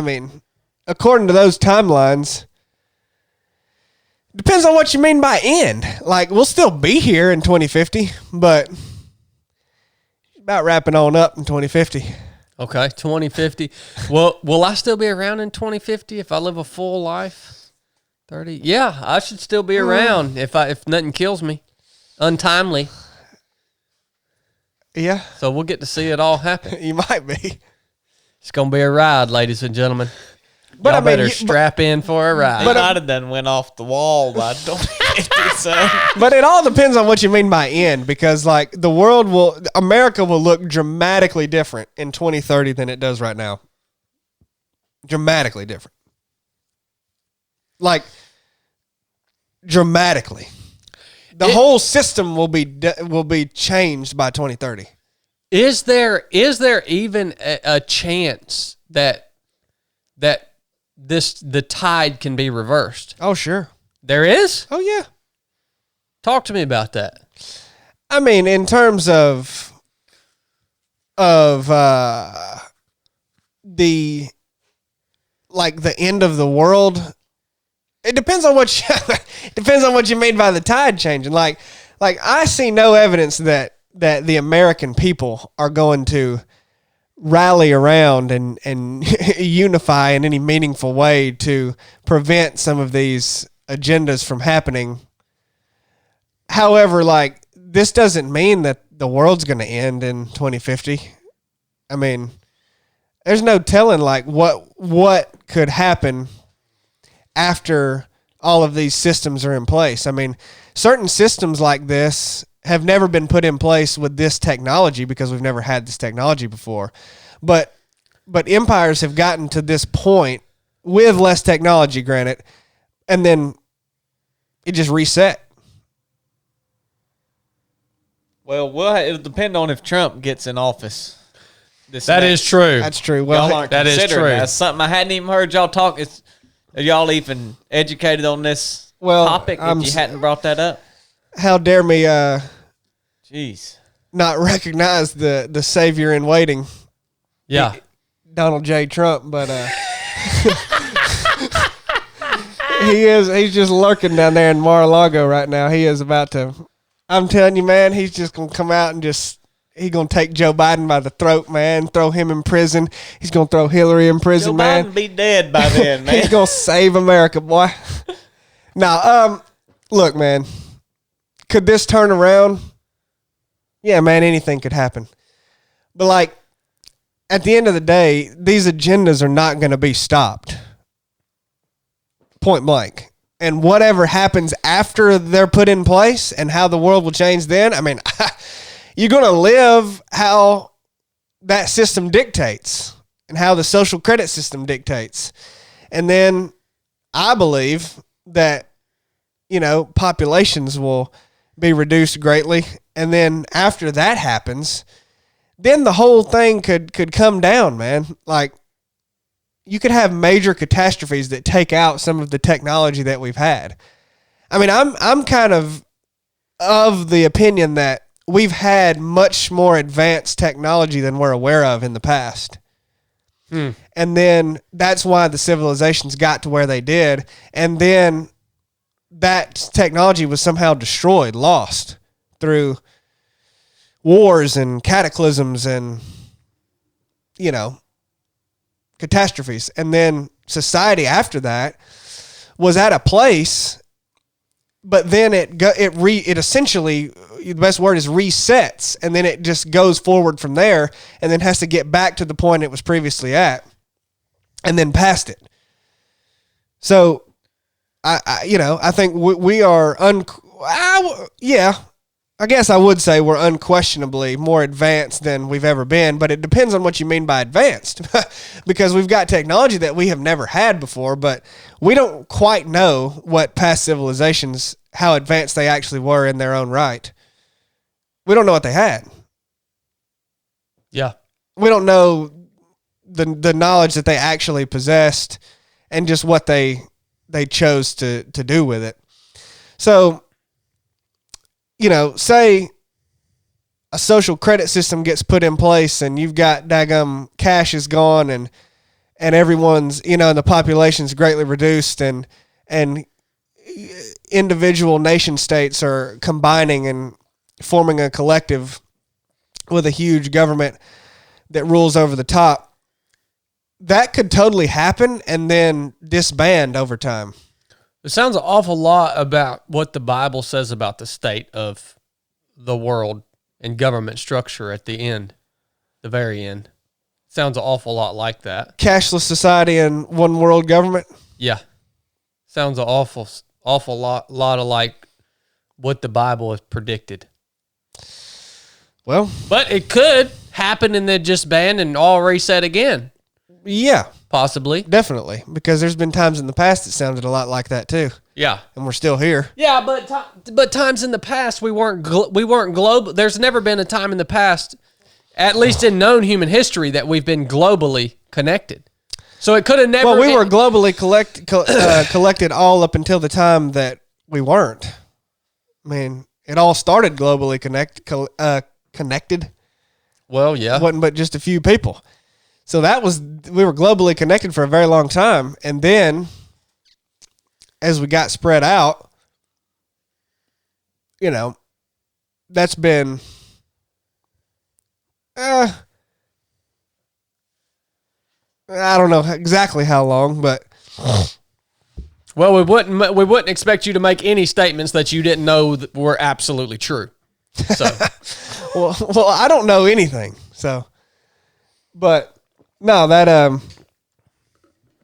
mean, according to those timelines, depends on what you mean by end. Like, we'll still be here in 2050, but about wrapping on up in 2050. Okay, 2050. Well, will I still be around in 2050 if I live a full life? 30? Yeah, I should still be around if nothing kills me untimely. Yeah, So we'll get to see it all happen. you might be. It's gonna be a ride, ladies and gentlemen. But Y'all I mean, better strap in for a ride. But might have done went off the wall by 2050. So But it all depends on what you mean by end, because like America will look dramatically different in 2030 than it does right now. Dramatically different. Like, dramatically. The whole system will be changed by 2030. Is there even a chance that the tide can be reversed? Oh, sure. There is? Oh, yeah. Talk to me about that. I mean, in terms of the end of the world, it depends on what you mean by the tide changing. Like I see no evidence that the American people are going to rally around and unify in any meaningful way to prevent some of these agendas from happening. However, like, this doesn't mean that the world's going to end in 2050. I mean, there's no telling like what could happen after all of these systems are in place. I mean, certain systems like this have never been put in place with this technology because we've never had this technology before. But empires have gotten to this point with less technology, granted, and then it just reset. well, it'll depend on if Trump gets in office. That is true. That's true. Y'all Well, aren't that is considering true. that. That's something I hadn't even heard y'all talk. Are y'all even educated on this topic if you hadn't brought that up? how dare me Jeez. not recognize the savior in waiting, Yeah. Donald J. Trump, but He is. He's just lurking down there in Mar-a-Lago right now. He is about to. I'm telling you, man. He's just gonna come out and he's gonna take Joe Biden by the throat, man. Throw him in prison. He's gonna throw Hillary in prison, Joe man. Biden be dead by then, man. He's gonna save America, boy. Now, look, man. Could this turn around? Yeah, man. Anything could happen. But like, at the end of the day, these agendas are not going to be stopped. Point blank. And whatever happens after they're put in place and how the world will change then, I mean, you're going to live how that system dictates and how the social credit system dictates. And then I believe that, populations will be reduced greatly. And then after that happens, then the whole thing could come down, man. Like, you could have major catastrophes that take out some of the technology that we've had. I mean, I'm kind of the opinion that we've had much more advanced technology than we're aware of in the past. And then that's why the civilizations got to where they did. And then that technology was somehow destroyed, lost through wars and cataclysms and, catastrophes. And then society after that was at a place, but then it essentially, the best word is resets, and then it just goes forward from there and then has to get back to the point it was previously at and then past it. So I think we are I guess I would say we're unquestionably more advanced than we've ever been, but it depends on what you mean by advanced because we've got technology that we have never had before, but we don't quite know what past civilizations, how advanced they actually were in their own right. We don't know what they had. Yeah. We don't know the knowledge that they actually possessed and just what they chose to do with it. So, say a social credit system gets put in place and you've got daggum cash is gone and everyone's, the population's greatly reduced and individual nation states are combining and forming a collective with a huge government that rules over the top. That could totally happen and then disband over time. It sounds an awful lot about what the Bible says about the state of the world and government structure at the end, the very end. Sounds an awful lot like that. Cashless society and one world government? Yeah. Sounds an awful lot of like what the Bible has predicted. Well, but it could happen and then just ban and all reset again. Yeah. Possibly. Definitely. Because there's been times in the past it sounded a lot like that too. Yeah. And we're still here. Yeah, but times in the past we weren't global. There's never been a time in the past, at least in known human history, that we've been globally connected. So it could have never. Well, we were globally collected all up until the time that we weren't. I mean, it all started globally connected. Well, yeah. It wasn't but just a few people. So we were globally connected for a very long time. And then as we got spread out, that's been, I don't know exactly how long, but. Well, we wouldn't expect you to make any statements that you didn't know that were absolutely true. So, well, I don't know anything. So, but. No, that,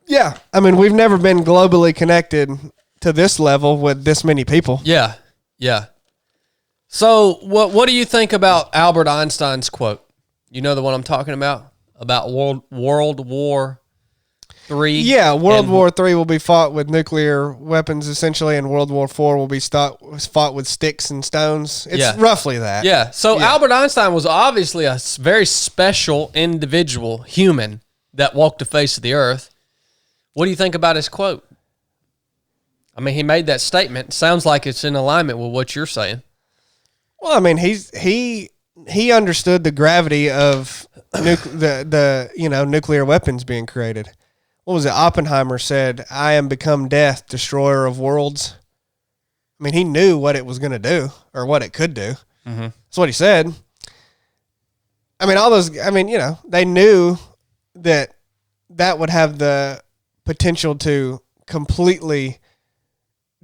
yeah. I mean, we've never been globally connected to this level with this many people. Yeah, yeah. So what do you think about Albert Einstein's quote? You know the one I'm talking about World War III? Yeah, World War III will be fought with nuclear weapons, essentially, and World War IV will be fought with sticks and stones. It's roughly that. Yeah. So Albert Einstein was obviously a very special individual, human, that walked the face of the earth. What do you think about his quote? I mean, he made that statement. Sounds like it's in alignment with what you're saying. Well, I mean, he understood the gravity of the nuclear weapons being created. what was it? Oppenheimer said, "I am become death, destroyer of worlds." I mean, he knew what it was going to do or what it could do. Mm-hmm. That's what he said. I mean, all those, I mean, you know, they knew that would have the potential to completely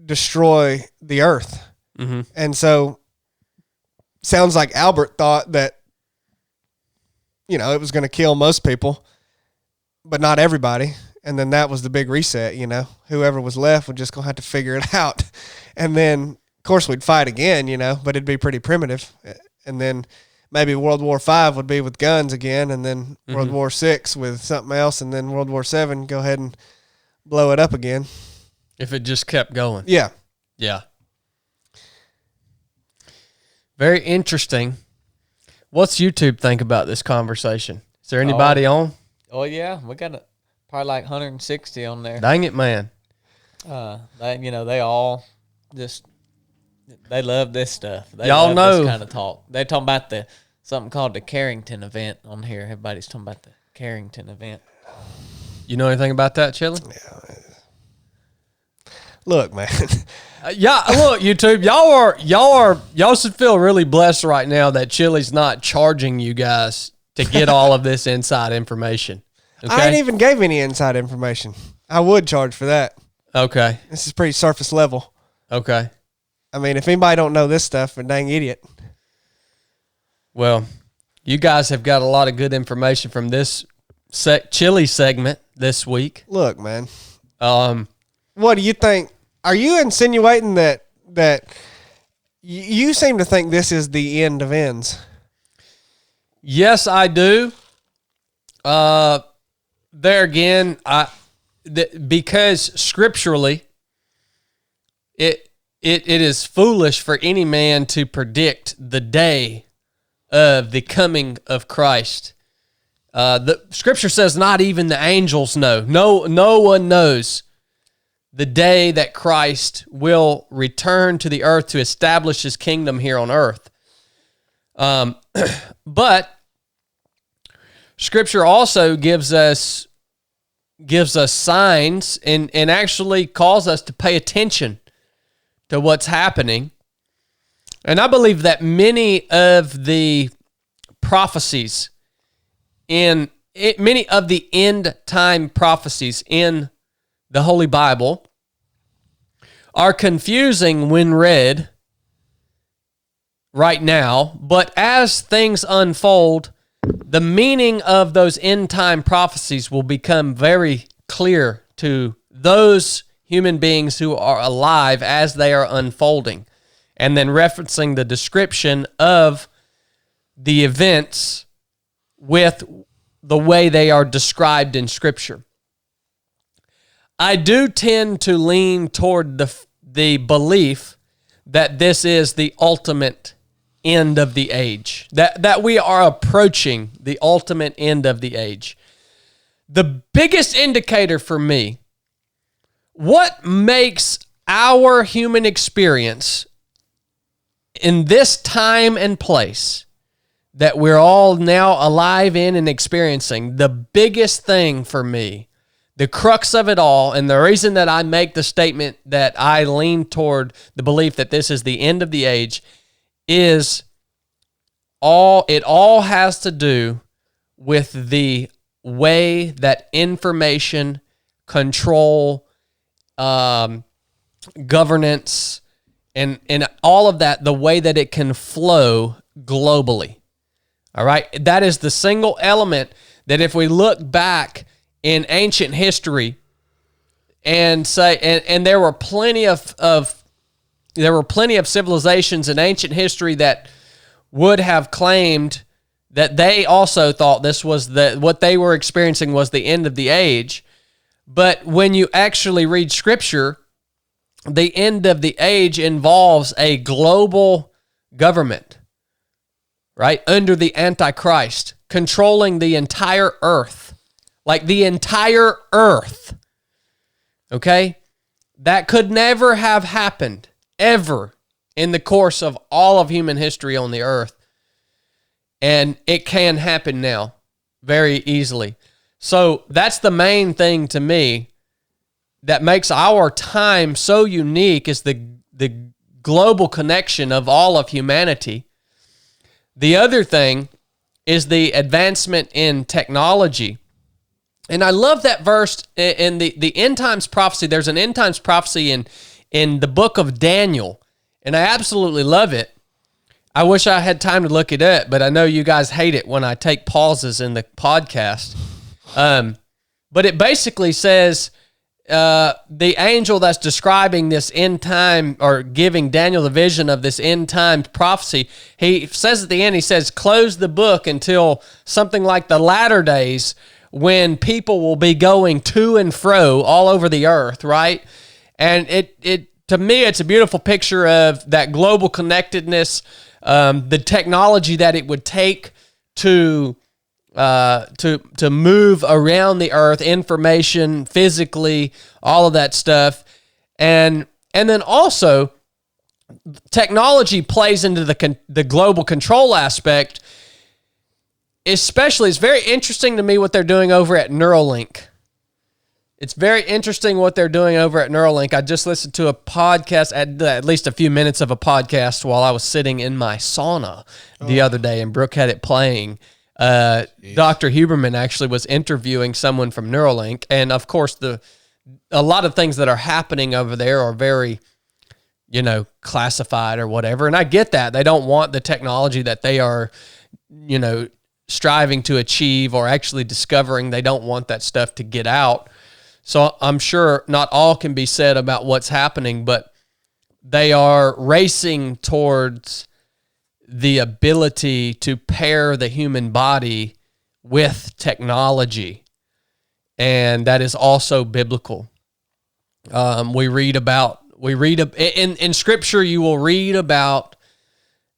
destroy the earth. Mm-hmm. And so sounds like Albert thought that, you know, it was going to kill most people, but not everybody. And then that was the big reset, you know. Whoever was left would just going to have to figure it out. And then, of course, we'd fight again, you know, but it'd be pretty primitive. And then maybe World War V would be with guns again, and then World War VI with something else, and then World War VII, go ahead and blow it up again. If it just kept going. Yeah. Yeah. Very interesting. What's YouTube think about this conversation? Is there anybody on? Oh, yeah. We got probably like 160 on there. Dang it, man. They all just, they love this stuff. They Y'all love know. this kind of talk. They're talking about something called the Carrington event on here. Everybody's talking about the Carrington event. You know anything about that, Chili? Yeah. Look, man. Look, YouTube, y'all should feel really blessed right now that Chili's not charging you guys to get all of this inside information. Okay? I ain't even gave any inside information. I would charge for that. Okay. This is pretty surface level. Okay. I mean, if anybody don't know this stuff, a dang idiot. Well, you guys have got a lot of good information from this Chili segment this week. Look, man. What do you think? Are you insinuating that you seem to think this is the end of ends? Yes, I do. There again, because scripturally, it is foolish for any man to predict the day of the coming of Christ. The scripture says not even the angels know. No one knows the day that Christ will return to the earth to establish his kingdom here on earth. But scripture also gives us signs and actually calls us to pay attention to what's happening. And I believe that many of the prophecies many of the end time prophecies in the Holy Bible are confusing when read right now, but as things unfold, the meaning of those end time prophecies will become very clear to those human beings who are alive as they are unfolding, and then referencing the description of the events with the way they are described in Scripture. I do tend to lean toward the belief that this is the ultimate end of the age, that we are approaching the ultimate end of the age. The biggest indicator for me, what makes our human experience in this time and place that we're all now alive in and experiencing, the biggest thing for me, the crux of it all, and the reason that I make the statement that I lean toward the belief that this is the end of the age, is it all has to do with the way that information, control, governance, and all of that, the way that it can flow globally. All right? That is the single element that if we look back in ancient history and say, and there were plenty of civilizations in ancient history that would have claimed that they also thought this was what they were experiencing was the end of the age. But when you actually read Scripture, the end of the age involves a global government, right? Under the Antichrist, controlling the entire earth. Like the entire earth. Okay? That could never have happened, ever, in the course of all of human history on the earth. And it can happen now, very easily. So that's the main thing to me that makes our time so unique is the global connection of all of humanity. The other thing is the advancement in technology. And I love that verse in the end times prophecy. There's an end times prophecy in the book of Daniel, and I absolutely love it. I wish I had time to look it up, but I know you guys hate it when I take pauses in the podcast. But it basically says the angel that's describing this end time or giving Daniel the vision of this end time prophecy, he says at the end, he says, close the book until something like the latter days when people will be going to and fro all over the earth, right? And it to me, it's a beautiful picture of that global connectedness, the technology that it would take to move around the earth, information, physically, all of that stuff. And then also technology plays into the global control aspect. Especially, it's very interesting to me what they're doing over at Neuralink. It's very interesting what they're doing over at Neuralink. I just listened to a podcast, at least a few minutes of a podcast while I was sitting in my sauna the other day, and Brooke had it playing. Dr. Huberman actually was interviewing someone from Neuralink, and of course, a lot of things that are happening over there are very, classified or whatever. And I get that. They don't want the technology that they are, striving to achieve or actually discovering. They don't want that stuff to get out. So I'm sure not all can be said about what's happening, but they are racing towards the ability to pair the human body with technology. And that is also biblical. We read in Scripture, you will read about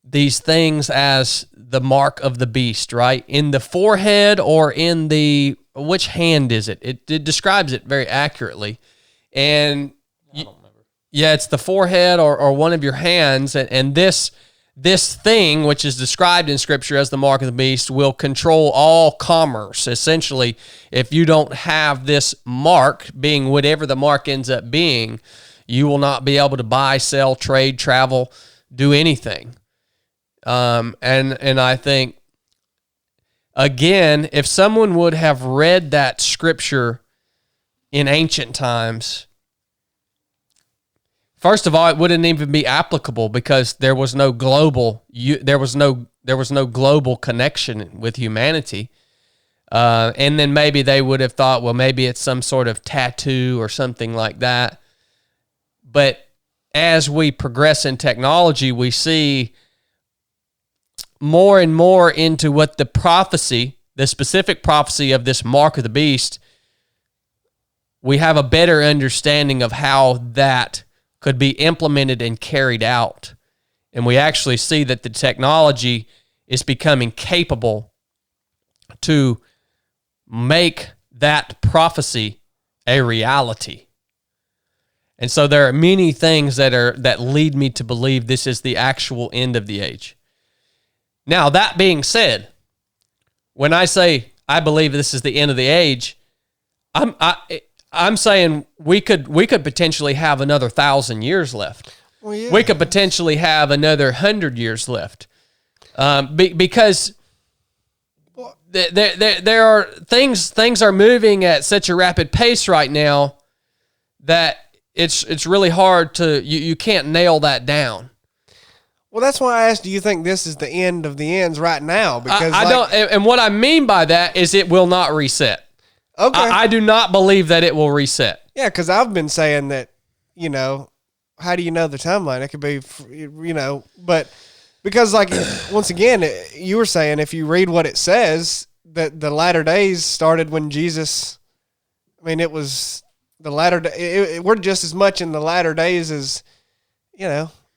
these things as the mark of the beast, right? In the forehead or in which hand is it? It describes it very accurately. And I don't remember. Yeah, it's the forehead or one of your hands. And this thing, which is described in Scripture as the mark of the beast, will control all commerce. Essentially, if you don't have this mark, being whatever the mark ends up being, you will not be able to buy, sell, trade, travel, do anything. And I think, again, if someone would have read that Scripture in ancient times, first of all, it wouldn't even be applicable because there was no global connection with humanity. And then maybe they would have thought, well, maybe it's some sort of tattoo or something like that. But as we progress in technology, we see more and more into what the specific prophecy of this mark of the beast, we have a better understanding of how that could be implemented and carried out. And we actually see that the technology is becoming capable to make that prophecy a reality. And so there are many things that lead me to believe this is the actual end of the age. Now, that being said, when I say I believe this is the end of the age, I'm saying we could potentially have another 1,000 years left. Well, yeah. We could potentially have another 100 years left, because there are things are moving at such a rapid pace right now that it's really hard to you can't nail that down. Well, that's why I asked, do you think this is the end of the ends right now? Because I don't, and what I mean by that is it will not reset. Okay. I do not believe that it will reset. Yeah, because I've been saying that, how do you know the timeline? It could be, but because once again, you were saying if you read what it says, that the latter days started when Jesus, it was the latter day. We're just as much in the latter days as,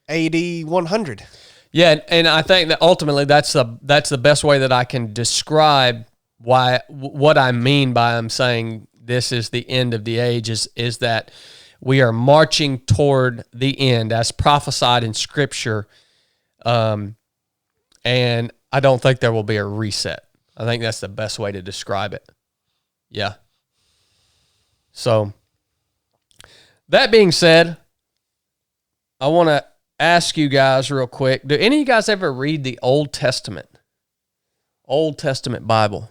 AD 100. Yeah, and I think that ultimately that's the best way that I can describe what I mean by I'm saying this is the end of the age is that we are marching toward the end as prophesied in Scripture, and I don't think there will be a reset. I think that's the best way to describe it. Yeah. So, that being said, I want to ask you guys real quick. Do any of you guys ever read the Old Testament? Old Testament Bible?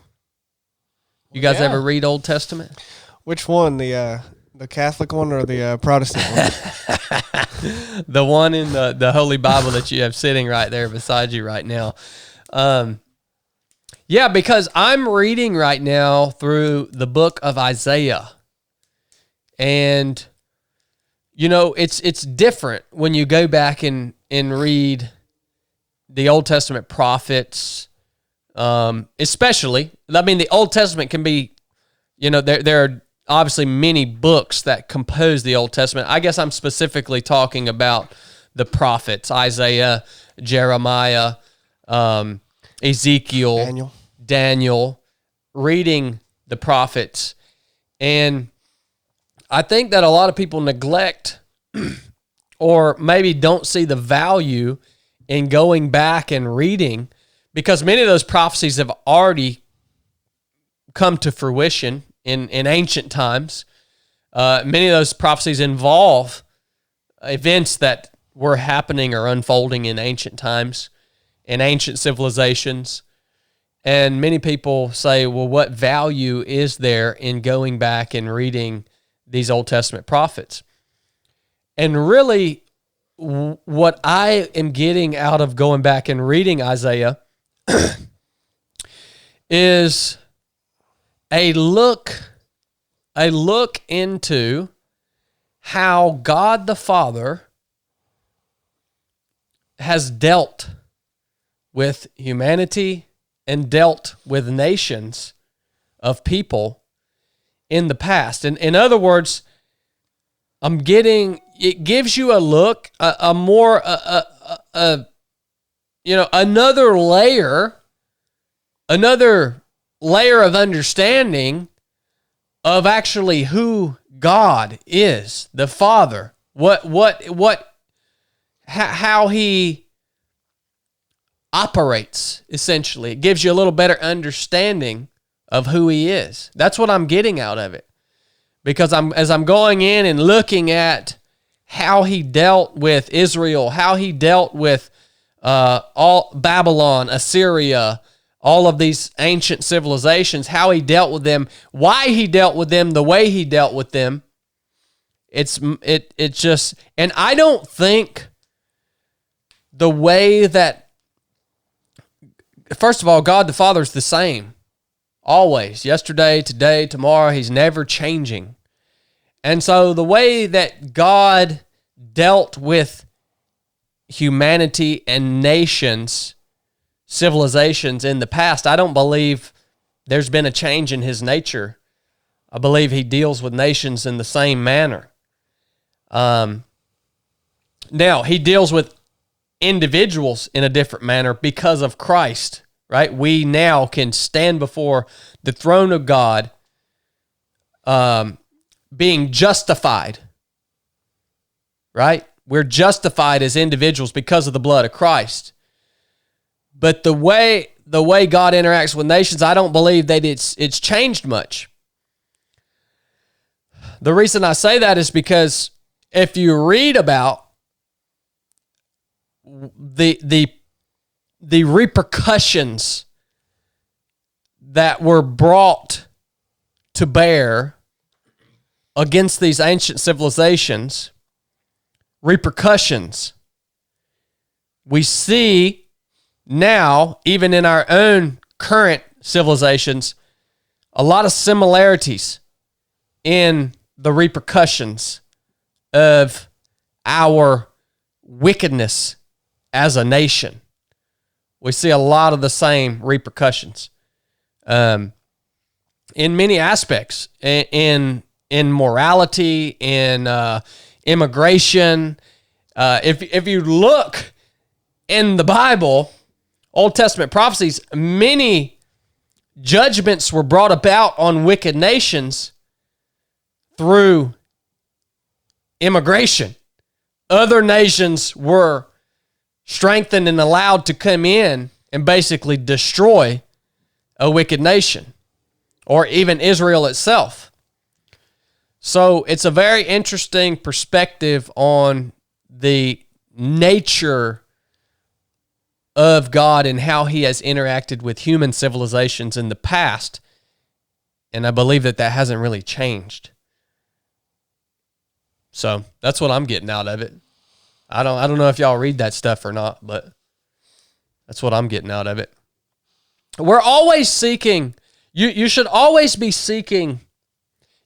You guys ever read Old Testament? Which one? The Catholic one or the Protestant one? The one in the Holy Bible that you have sitting right there beside you right now. Yeah, because I'm reading right now through the book of Isaiah. And, you know, it's different when you go back and read the Old Testament prophets, especially. I mean, the Old Testament can be, you know, there are obviously many books that compose the Old Testament. I guess I'm specifically talking about the prophets, Isaiah, Jeremiah, Ezekiel, Daniel, reading the prophets. And I think that a lot of people neglect or maybe don't see the value in going back and reading, because many of those prophecies have already come to fruition in ancient times. Many of those prophecies involve events that were happening or unfolding in ancient times, in ancient civilizations. And many people say, well, what value is there in going back and reading these Old Testament prophets? And really, what I am getting out of going back and reading Isaiah is a look into how God the Father has dealt with humanity and dealt with nations of people in the past. And in other words, it gives you a look, another layer of understanding of actually who God is, the Father, how he operates, essentially. It gives you a little better understanding of who he is. That's what I'm getting out of it. Because as I'm going in and looking at how he dealt with Israel, how he dealt with all Babylon, Assyria, all of these ancient civilizations, how he dealt with them, why he dealt with them the way he dealt with them. It's just, and I don't think the way that, first of all, God the Father is the same. Always. Yesterday, today, tomorrow. He's never changing. And so the way that God dealt with humanity and nations, civilizations in the past, I don't believe there's been a change in his nature. I believe he deals with nations in the same manner. Now, he deals with individuals in a different manner because of Christ. Right? We now can stand before the throne of God, being justified. Right? We're justified as individuals because of the blood of Christ. But the way God interacts with nations, I don't believe that it's changed much. The reason I say that is because if you read about the repercussions that were brought to bear against these ancient civilizations, repercussions, we see now, even in our own current civilizations, a lot of similarities in the repercussions of our wickedness as a nation. We see a lot of the same repercussions in many aspects, in morality, in immigration. If you look in the Bible, Old Testament prophecies, many judgments were brought about on wicked nations through immigration. Other nations were strengthened and allowed to come in and basically destroy a wicked nation. or even Israel itself. So it's a very interesting perspective on the nature of God and how he has interacted with human civilizations in the past. And I believe that hasn't really changed. So that's what I'm getting out of it. I don't know if y'all read that stuff or not, but that's what I'm getting out of it. We're always seeking. You should always be seeking.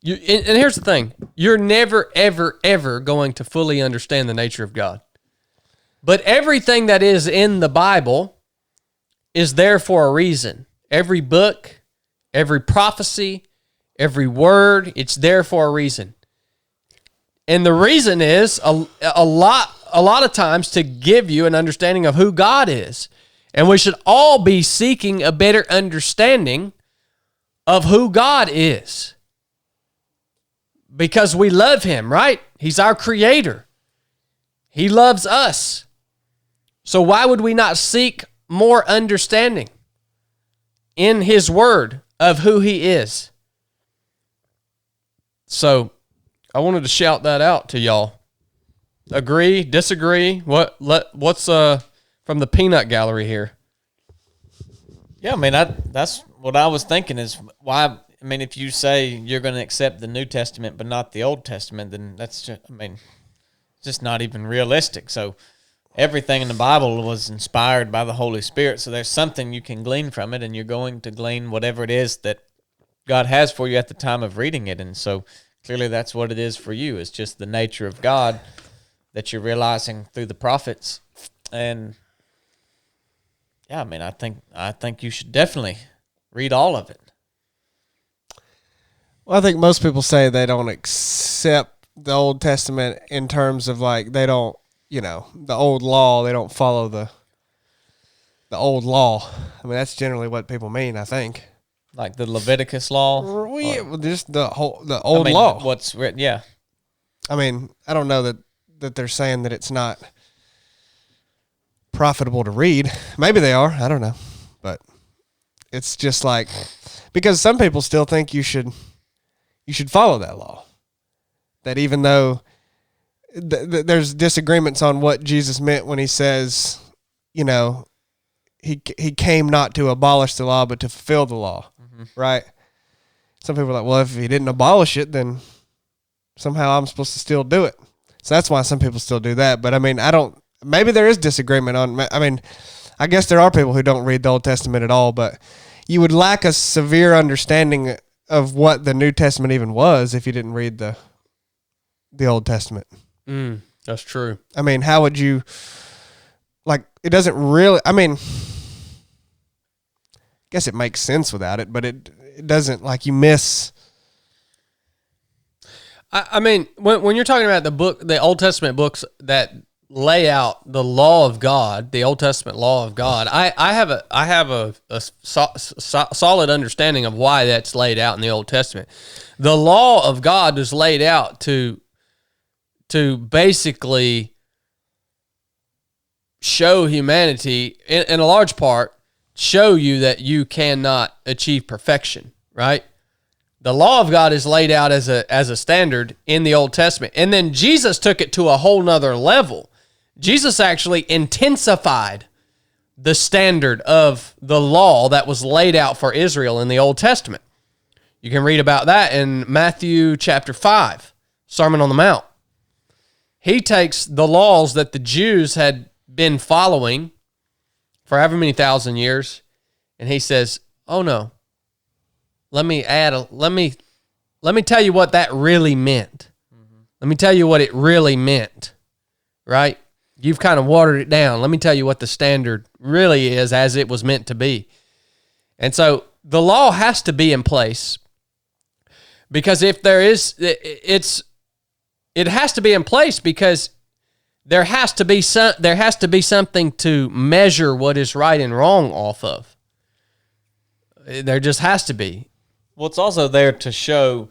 And here's the thing: you're never, ever, ever going to fully understand the nature of God. But everything that is in the Bible is there for a reason. Every book, every prophecy, every word, it's there for a reason. And the reason is a lot of times to give you an understanding of who God is. And we should all be seeking a better understanding of who God is. Because we love him, right? He's our creator. He loves us. So why would we not seek more understanding in his word of who he is? So I wanted to shout that out to y'all. Agree, disagree? What's from the peanut gallery here? Yeah, I mean, that's what I was thinking is why. I mean, if you say you're going to accept the New Testament but not the Old Testament, then that's just, I mean, it's just not even realistic. So everything in the Bible was inspired by the Holy Spirit. So there's something you can glean from it, and you're going to glean whatever it is that God has for you at the time of reading it. And so clearly that's what it is for you. It's just the nature of God that you're realizing through the prophets. And yeah, I mean, I think you should definitely read all of it. Well, I think most people say they don't accept the Old Testament in terms of like they don't, the old law. They don't follow the old law. I mean, that's generally what people mean, I think. Like the Leviticus law? Well, just the old law. What's written, yeah. I mean, I don't know that they're saying that it's not profitable to read. Maybe they are. I don't know. But it's just like, because some people still think you should follow that law. That even though there's disagreements on what Jesus meant when he says, he came not to abolish the law, but to fulfill the law, right? Some people are like, well, if he didn't abolish it, then somehow I'm supposed to still do it. So that's why some people still do that. But I mean, maybe there is disagreement on, I mean, I guess there are people who don't read the Old Testament at all, but you would lack a severe understanding of what the New Testament even was if you didn't read the Old Testament. That's true. I mean, how would you, like, it doesn't really, I mean, I guess it makes sense without it, but it doesn't, like, you miss. I mean, when you're talking about the Old Testament books that lay out the law of God, the Old Testament law of God, I have a solid understanding of why that's laid out in the Old Testament. The law of God is laid out to basically show humanity, in a large part, show you that you cannot achieve perfection, right? The law of God is laid out as a standard in the Old Testament. And then Jesus took it to a whole nother level. Jesus actually intensified the standard of the law that was laid out for Israel in the Old Testament. You can read about that in Matthew chapter 5, Sermon on the Mount. He takes the laws that the Jews had been following for however many thousand years, and he says, oh no, let me tell you what that really meant. Let me tell you what it really meant, right? You've kind of watered it down. Let me tell you what the standard really is as it was meant to be. And so the law has to be in place because if there is, it has to be in place because there has to be something to measure what is right and wrong off of. There just has to be. Well, it's also there to show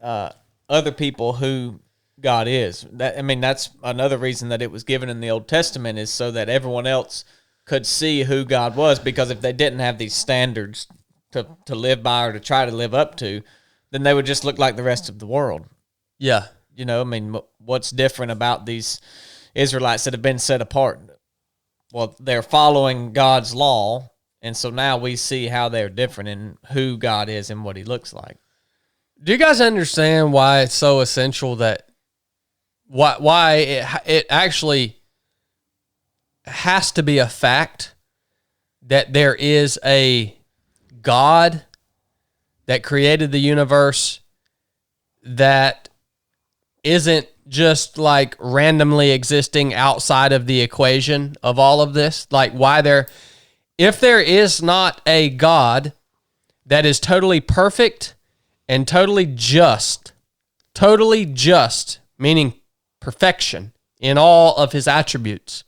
other people who God is. That's another reason that it was given in the Old Testament is so that everyone else could see who God was, because if they didn't have these standards to live by or to try to live up to, then they would just look like the rest of the world. Yeah. You know, I mean, what's different about these Israelites that have been set apart? Well, they're following God's law, and so now we see how they're different in who God is and what he looks like. Do you guys understand why it's so essential that why it actually has to be a fact that there is a God that created the universe that isn't just like randomly existing outside of the equation of all of this? Like if there is not a God that is totally perfect and totally just, meaning perfection in all of his attributes.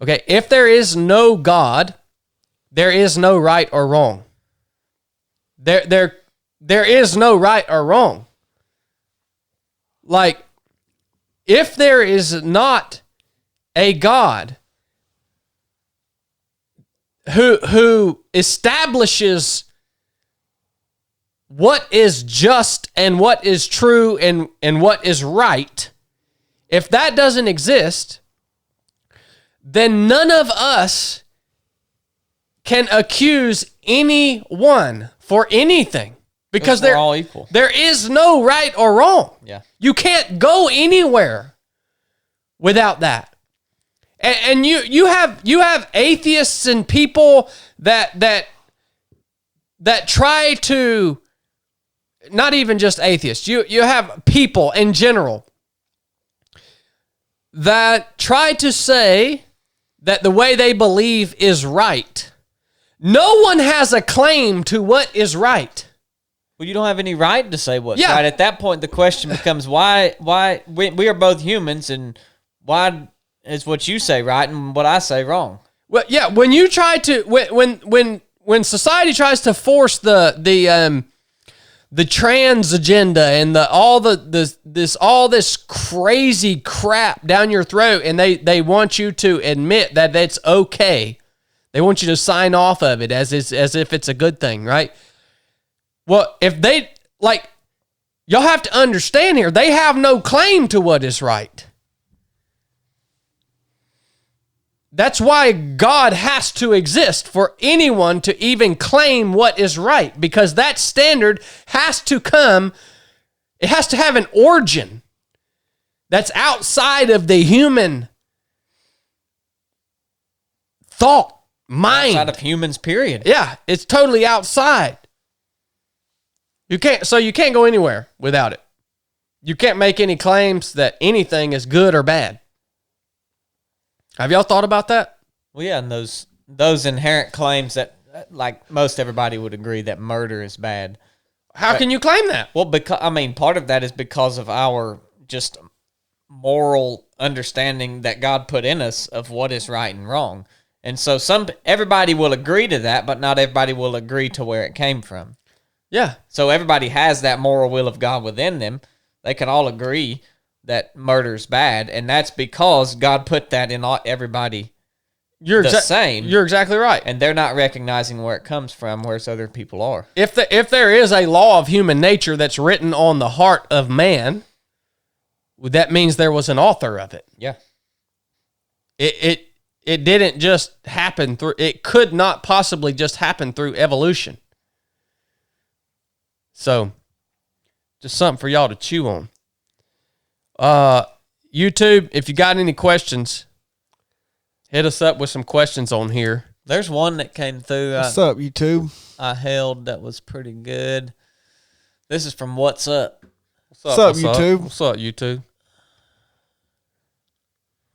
Okay, if there is no God, there is no right or wrong. There is no right or wrong. Like, if there is not a God who establishes what is just and what is true and what is right, if that doesn't exist, then none of us can accuse anyone for anything, because we're all equal. There is no right or wrong. Yeah. You can't go anywhere without that. And you have atheists and people that try to, not even just atheists, you have people in general that try to say that the way they believe is right. No one has a claim to what is right. Well, you don't have any right to say what's right. At that point, the question becomes why we are both humans, and why is what you say right and what I say wrong? Well, yeah, when you try to when society tries to force the trans agenda and all this crazy crap down your throat, and they want you to admit that it's okay. They want you to sign off of it as if it's a good thing, right? Well, if they, like, y'all have to understand here, they have no claim to what is right. That's why God has to exist, for anyone to even claim what is right, because that standard has to come, it has to have an origin that's outside of the human thought, mind. Outside of humans, period. Yeah, it's totally outside. You can't go anywhere without it. You can't make any claims that anything is good or bad. Have y'all thought about that? Well, yeah, and those inherent claims that, like, most everybody would agree that murder is bad. How can you claim that? Well, part of that is because of our just moral understanding that God put in us of what is right and wrong. And so everybody will agree to that, but not everybody will agree to where it came from. Yeah. So everybody has that moral will of God within them. They can all agree that murder's bad, and that's because God put that in everybody same. You're exactly right. And they're not recognizing where it comes from, whereas other people are. If there is a law of human nature that's written on the heart of man, that means there was an author of it. Yeah. It didn't just happen it could not possibly just happen through evolution. So, just something for y'all to chew on. YouTube, if you got any questions, hit us up with some questions on here. There's one that came through. What's up, YouTube? I held that was pretty good. This is from What's Up. What's up, YouTube? What's up, YouTube?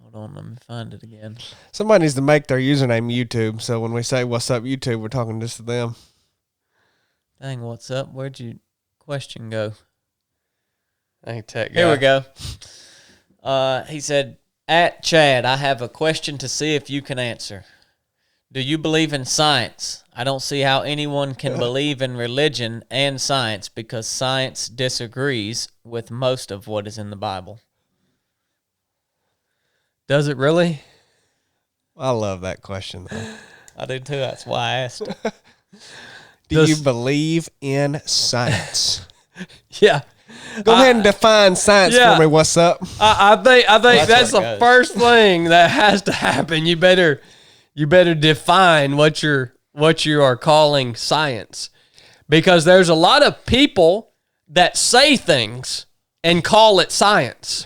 Hold on, let me find it again. Somebody needs to make their username YouTube, so when we say "What's up, YouTube," we're talking just to them. Dang, What's Up? Where'd your question go? Dang, tech guy. Here we go. He said, "At Chad, I have a question to see if you can answer. Do you believe in science? I don't see how anyone can believe in religion and science because science disagrees with most of what is in the Bible." Does it really? I love that question, though. I do too. That's why I asked. Do you believe in science? Yeah. Go ahead and define science for me. What's up? I think that's the first thing that has to happen. You better define what you are calling science, because there's a lot of people that say things and call it science.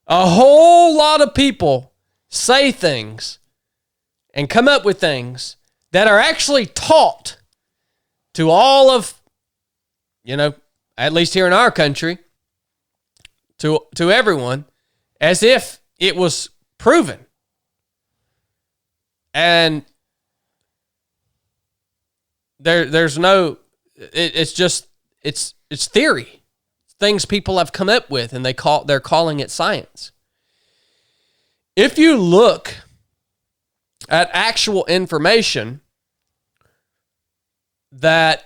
A whole lot of people say things and come up with things that are actually taught to all of, at least here in our country, to everyone, as if it was proven. And there's no, it's theory. Things people have come up with, and they're calling it science. If you look at actual information that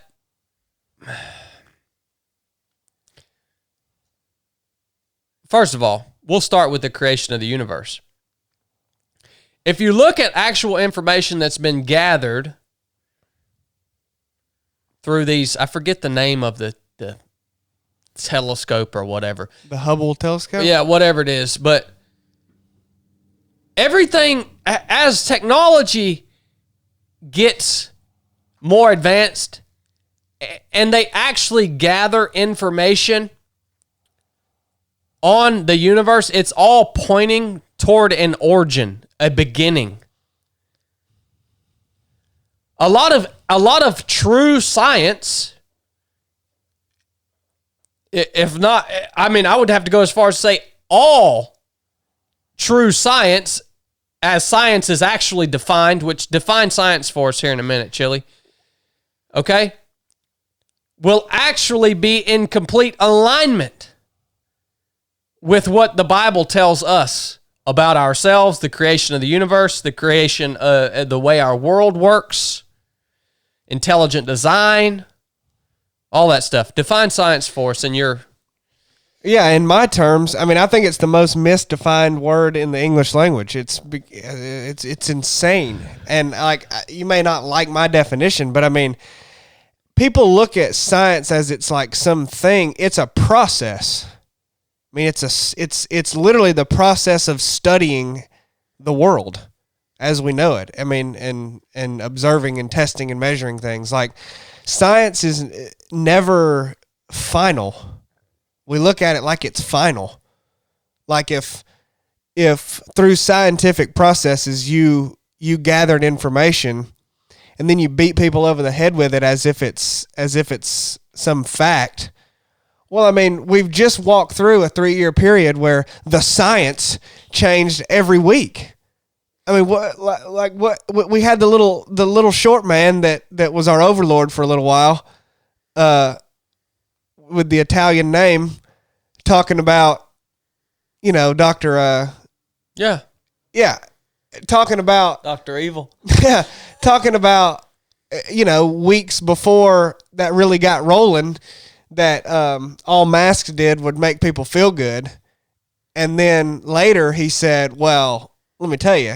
first of all, we'll start with the creation of the universe. If you look at actual information that's been gathered through these, I forget the name of the telescope or whatever. The Hubble telescope? Yeah, whatever it is. But everything, as technology gets more advanced and they actually gather information on the universe, it's all pointing toward an origin, a beginning. A lot of true science, if not, I would have to go as far as to say all true science, as science is actually defined, which define science for us here in a minute, Chili, okay, will actually be in complete alignment with what the Bible tells us about ourselves, the creation of the universe, the creation, the way our world works, intelligent design, all that stuff. Define science for us in your... Yeah, in my terms, I think it's the most misdefined word in the English language. It's insane. And you may not like my definition, but people look at science as it's like something. It's a process. It's literally the process of studying the world as we know it. And observing and testing and measuring things. Like, science is never final. We look at it like it's final. Like if through scientific processes you gathered information and then you beat people over the head with it as if it's some fact. Well, we've just walked through a 3-year period where the science changed every week. What we had the little short man that was our overlord for a little while, with the Italian name, talking about, Dr. Talking about Dr. Evil. Yeah, talking about, weeks before that really got rolling, that all masks did would make people feel good. And then later he said, well, let me tell you,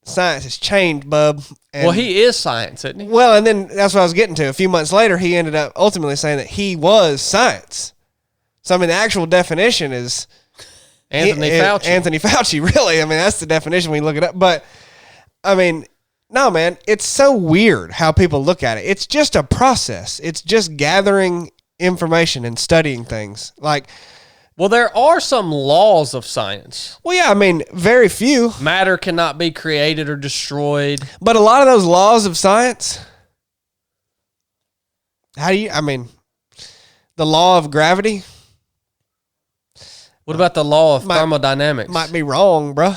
science has changed, bub. And, well, he is science, isn't he? Well, and then that's what I was getting to. A few months later, he ended up ultimately saying that he was science. So, the actual definition is... Anthony Fauci. Anthony Fauci, really. That's the definition when you look it up. But, no, man, it's so weird how people look at it. It's just a process. It's just gathering information and studying things. Well, there are some laws of science. Well, yeah, very few. Matter cannot be created or destroyed. But a lot of those laws of science, the law of gravity. What about the law of thermodynamics? Might be wrong, bro.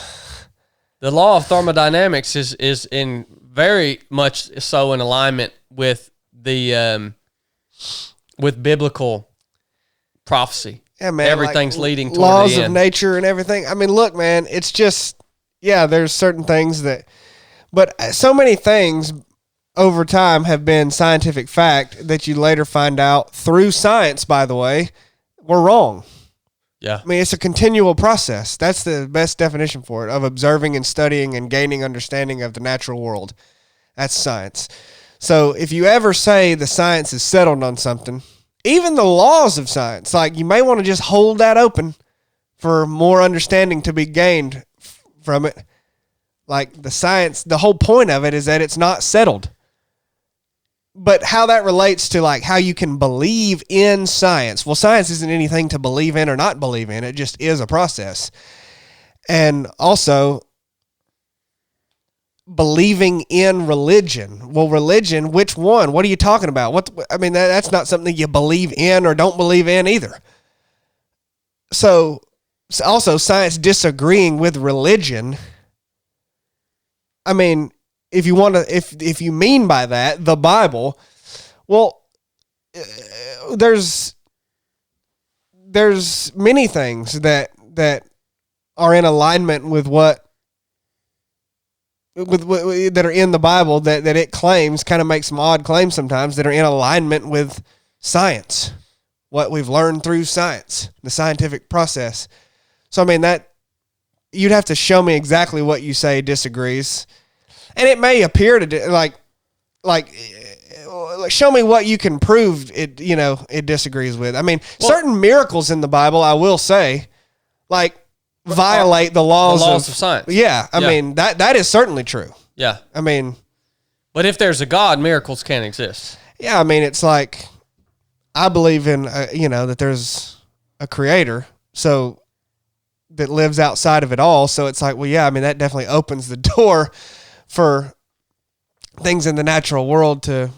The law of thermodynamics is in very much so in alignment with the with biblical prophecy. Yeah, man. Everything's leading toward laws the end. Of nature and everything. Look, man, it's just, yeah, there's certain things but so many things over time have been scientific fact that you later find out through science, by the way, were wrong. Yeah. It's a continual process. That's the best definition for it, of observing and studying and gaining understanding of the natural world. That's science. So if you ever say the science is settled on something, even the laws of science, like you may want to just hold that open for more understanding to be gained from it. Like the science, the whole point of it is that it's not settled. But how that relates to like how you can believe in science. Well, science isn't anything to believe in or not believe in. It just is a process. And also believing in religion. Well, religion, which one? What are you talking about? That's not something you believe in or don't believe in either. So also science disagreeing with religion. I mean, if you want to, if you mean by that the Bible, well, there's many things that are in alignment with that are in the Bible that it claims, kind of makes some odd claims sometimes, that are in alignment with science, what we've learned through science, the scientific process. So I mean, that you'd have to show me exactly what you say disagrees. And it may appear to like show me what you can prove it disagrees with. I mean, certain miracles in the Bible, I will say, like violate the laws of science. Yeah, I mean that is certainly true. Yeah, I mean, but if there's a God, miracles can't exist. Yeah, I mean, it's like I believe in that there's a creator, so that lives outside of it all. So it's like, well, yeah, I mean that definitely opens the door for things in the natural world to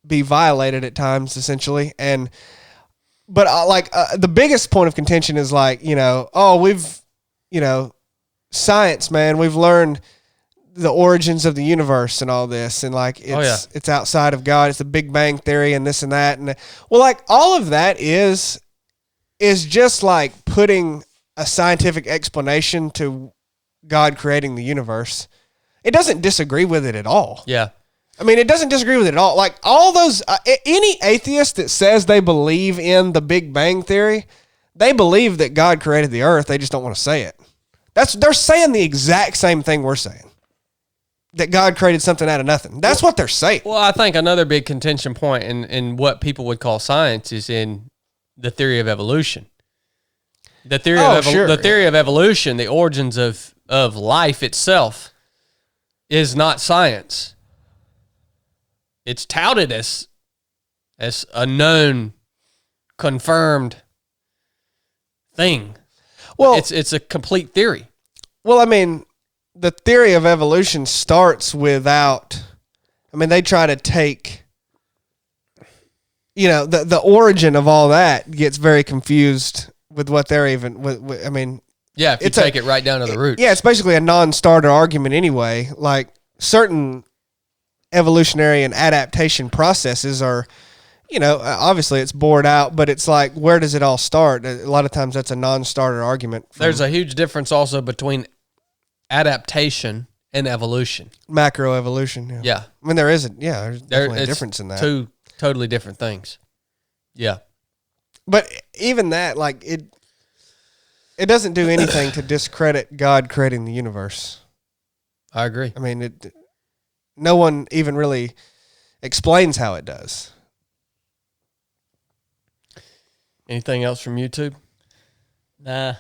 be violated at times, essentially. But the biggest point of contention is like, science, man, we've learned the origins of the universe and all this, and like it's outside of God. It's the Big Bang Theory and this and that, and well, like all of that is just like putting a scientific explanation to God creating the universe. It doesn't disagree with it at all. Yeah. I mean, it doesn't disagree with it at all. Like all those, any atheist that says they believe in the Big Bang Theory, they believe that God created the earth. They just don't want to say it. They're saying the exact same thing we're saying, that God created something out of nothing. That's what they're saying. Well, I think another big contention point in what people would call science is in the theory of evolution. The theory of evolution, the origins of life itself, is not science. It's touted as a known, confirmed thing. Well, it's a complete theory. Well, I mean, the theory of evolution starts without. I mean, they try to take. The origin of all that gets very confused with what they're even. I mean. Yeah, if you take it right down to the roots. Yeah, it's basically a non-starter argument anyway. Like certain evolutionary and adaptation processes are, obviously it's bored out, but it's like, where does it all start? A lot of times that's a non-starter argument. There's a huge difference also between adaptation and evolution. Macroevolution. Yeah. Yeah. I mean, there's definitely a difference in that. Two totally different things. Yeah. But even that, like it doesn't do anything to discredit God creating the universe. I agree. I mean, no one even really explains how it does. Anything else from YouTube? Nah.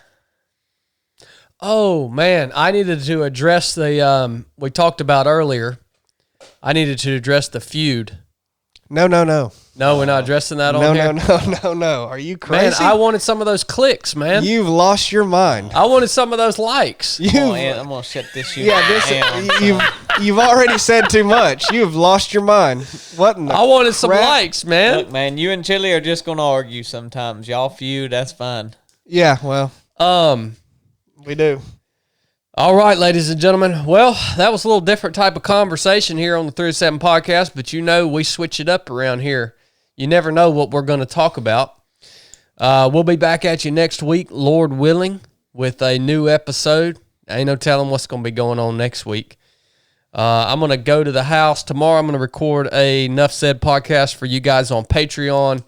Oh, man. I needed to address we talked about earlier. I needed to address the feud. No. No, we're not addressing that on here? No. Are you crazy? Man, I wanted some of those clicks, man. You've lost your mind. I wanted some of those likes. I'm going to shut this shit down. You've already said too much. You have lost your mind. What in the I wanted some likes, man. Look, man, you and Chili are just going to argue sometimes. Y'all feud, that's fine. Yeah, well. We do. All right, ladies and gentlemen. Well, that was a little different type of conversation here on the 3 to 7 podcast, but we switch it up around here. You never know what we're going to talk about. We'll be back at you next week, Lord willing, with a new episode. Ain't no telling what's going to be going on next week. I'm going to go to the house tomorrow. I'm going to record a Nuff Said podcast for you guys on Patreon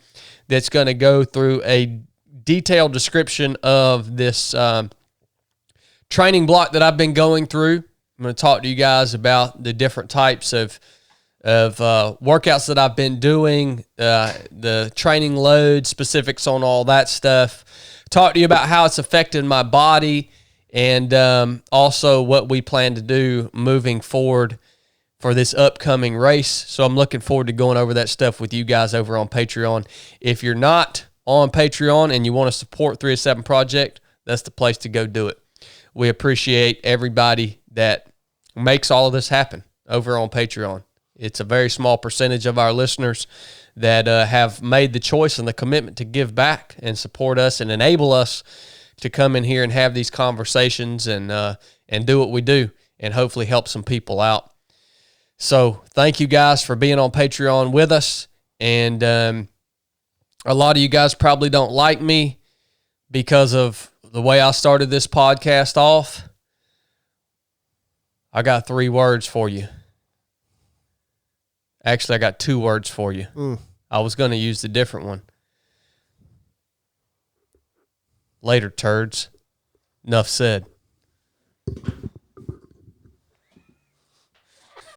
that's going to go through a detailed description of this training block that I've been going through. I'm going to talk to you guys about the different types of workouts that I've been doing, the training load, specifics on all that stuff. Talk to you about how it's affected my body, and also what we plan to do moving forward for this upcoming race. So I'm looking forward to going over that stuff with you guys over on Patreon. If you're not on Patreon and you want to support 307 Project, that's the place to go do it. We appreciate everybody that makes all of this happen over on Patreon. It's a very small percentage of our listeners that have made the choice and the commitment to give back and support us and enable us to come in here and have these conversations and do what we do and hopefully help some people out. So thank you guys for being on Patreon with us. And a lot of you guys probably don't like me because of the way I started this podcast off. I got 3 words for you. Actually, I got 2 words for you. I was going to use the different one. Later, turds. Enough said.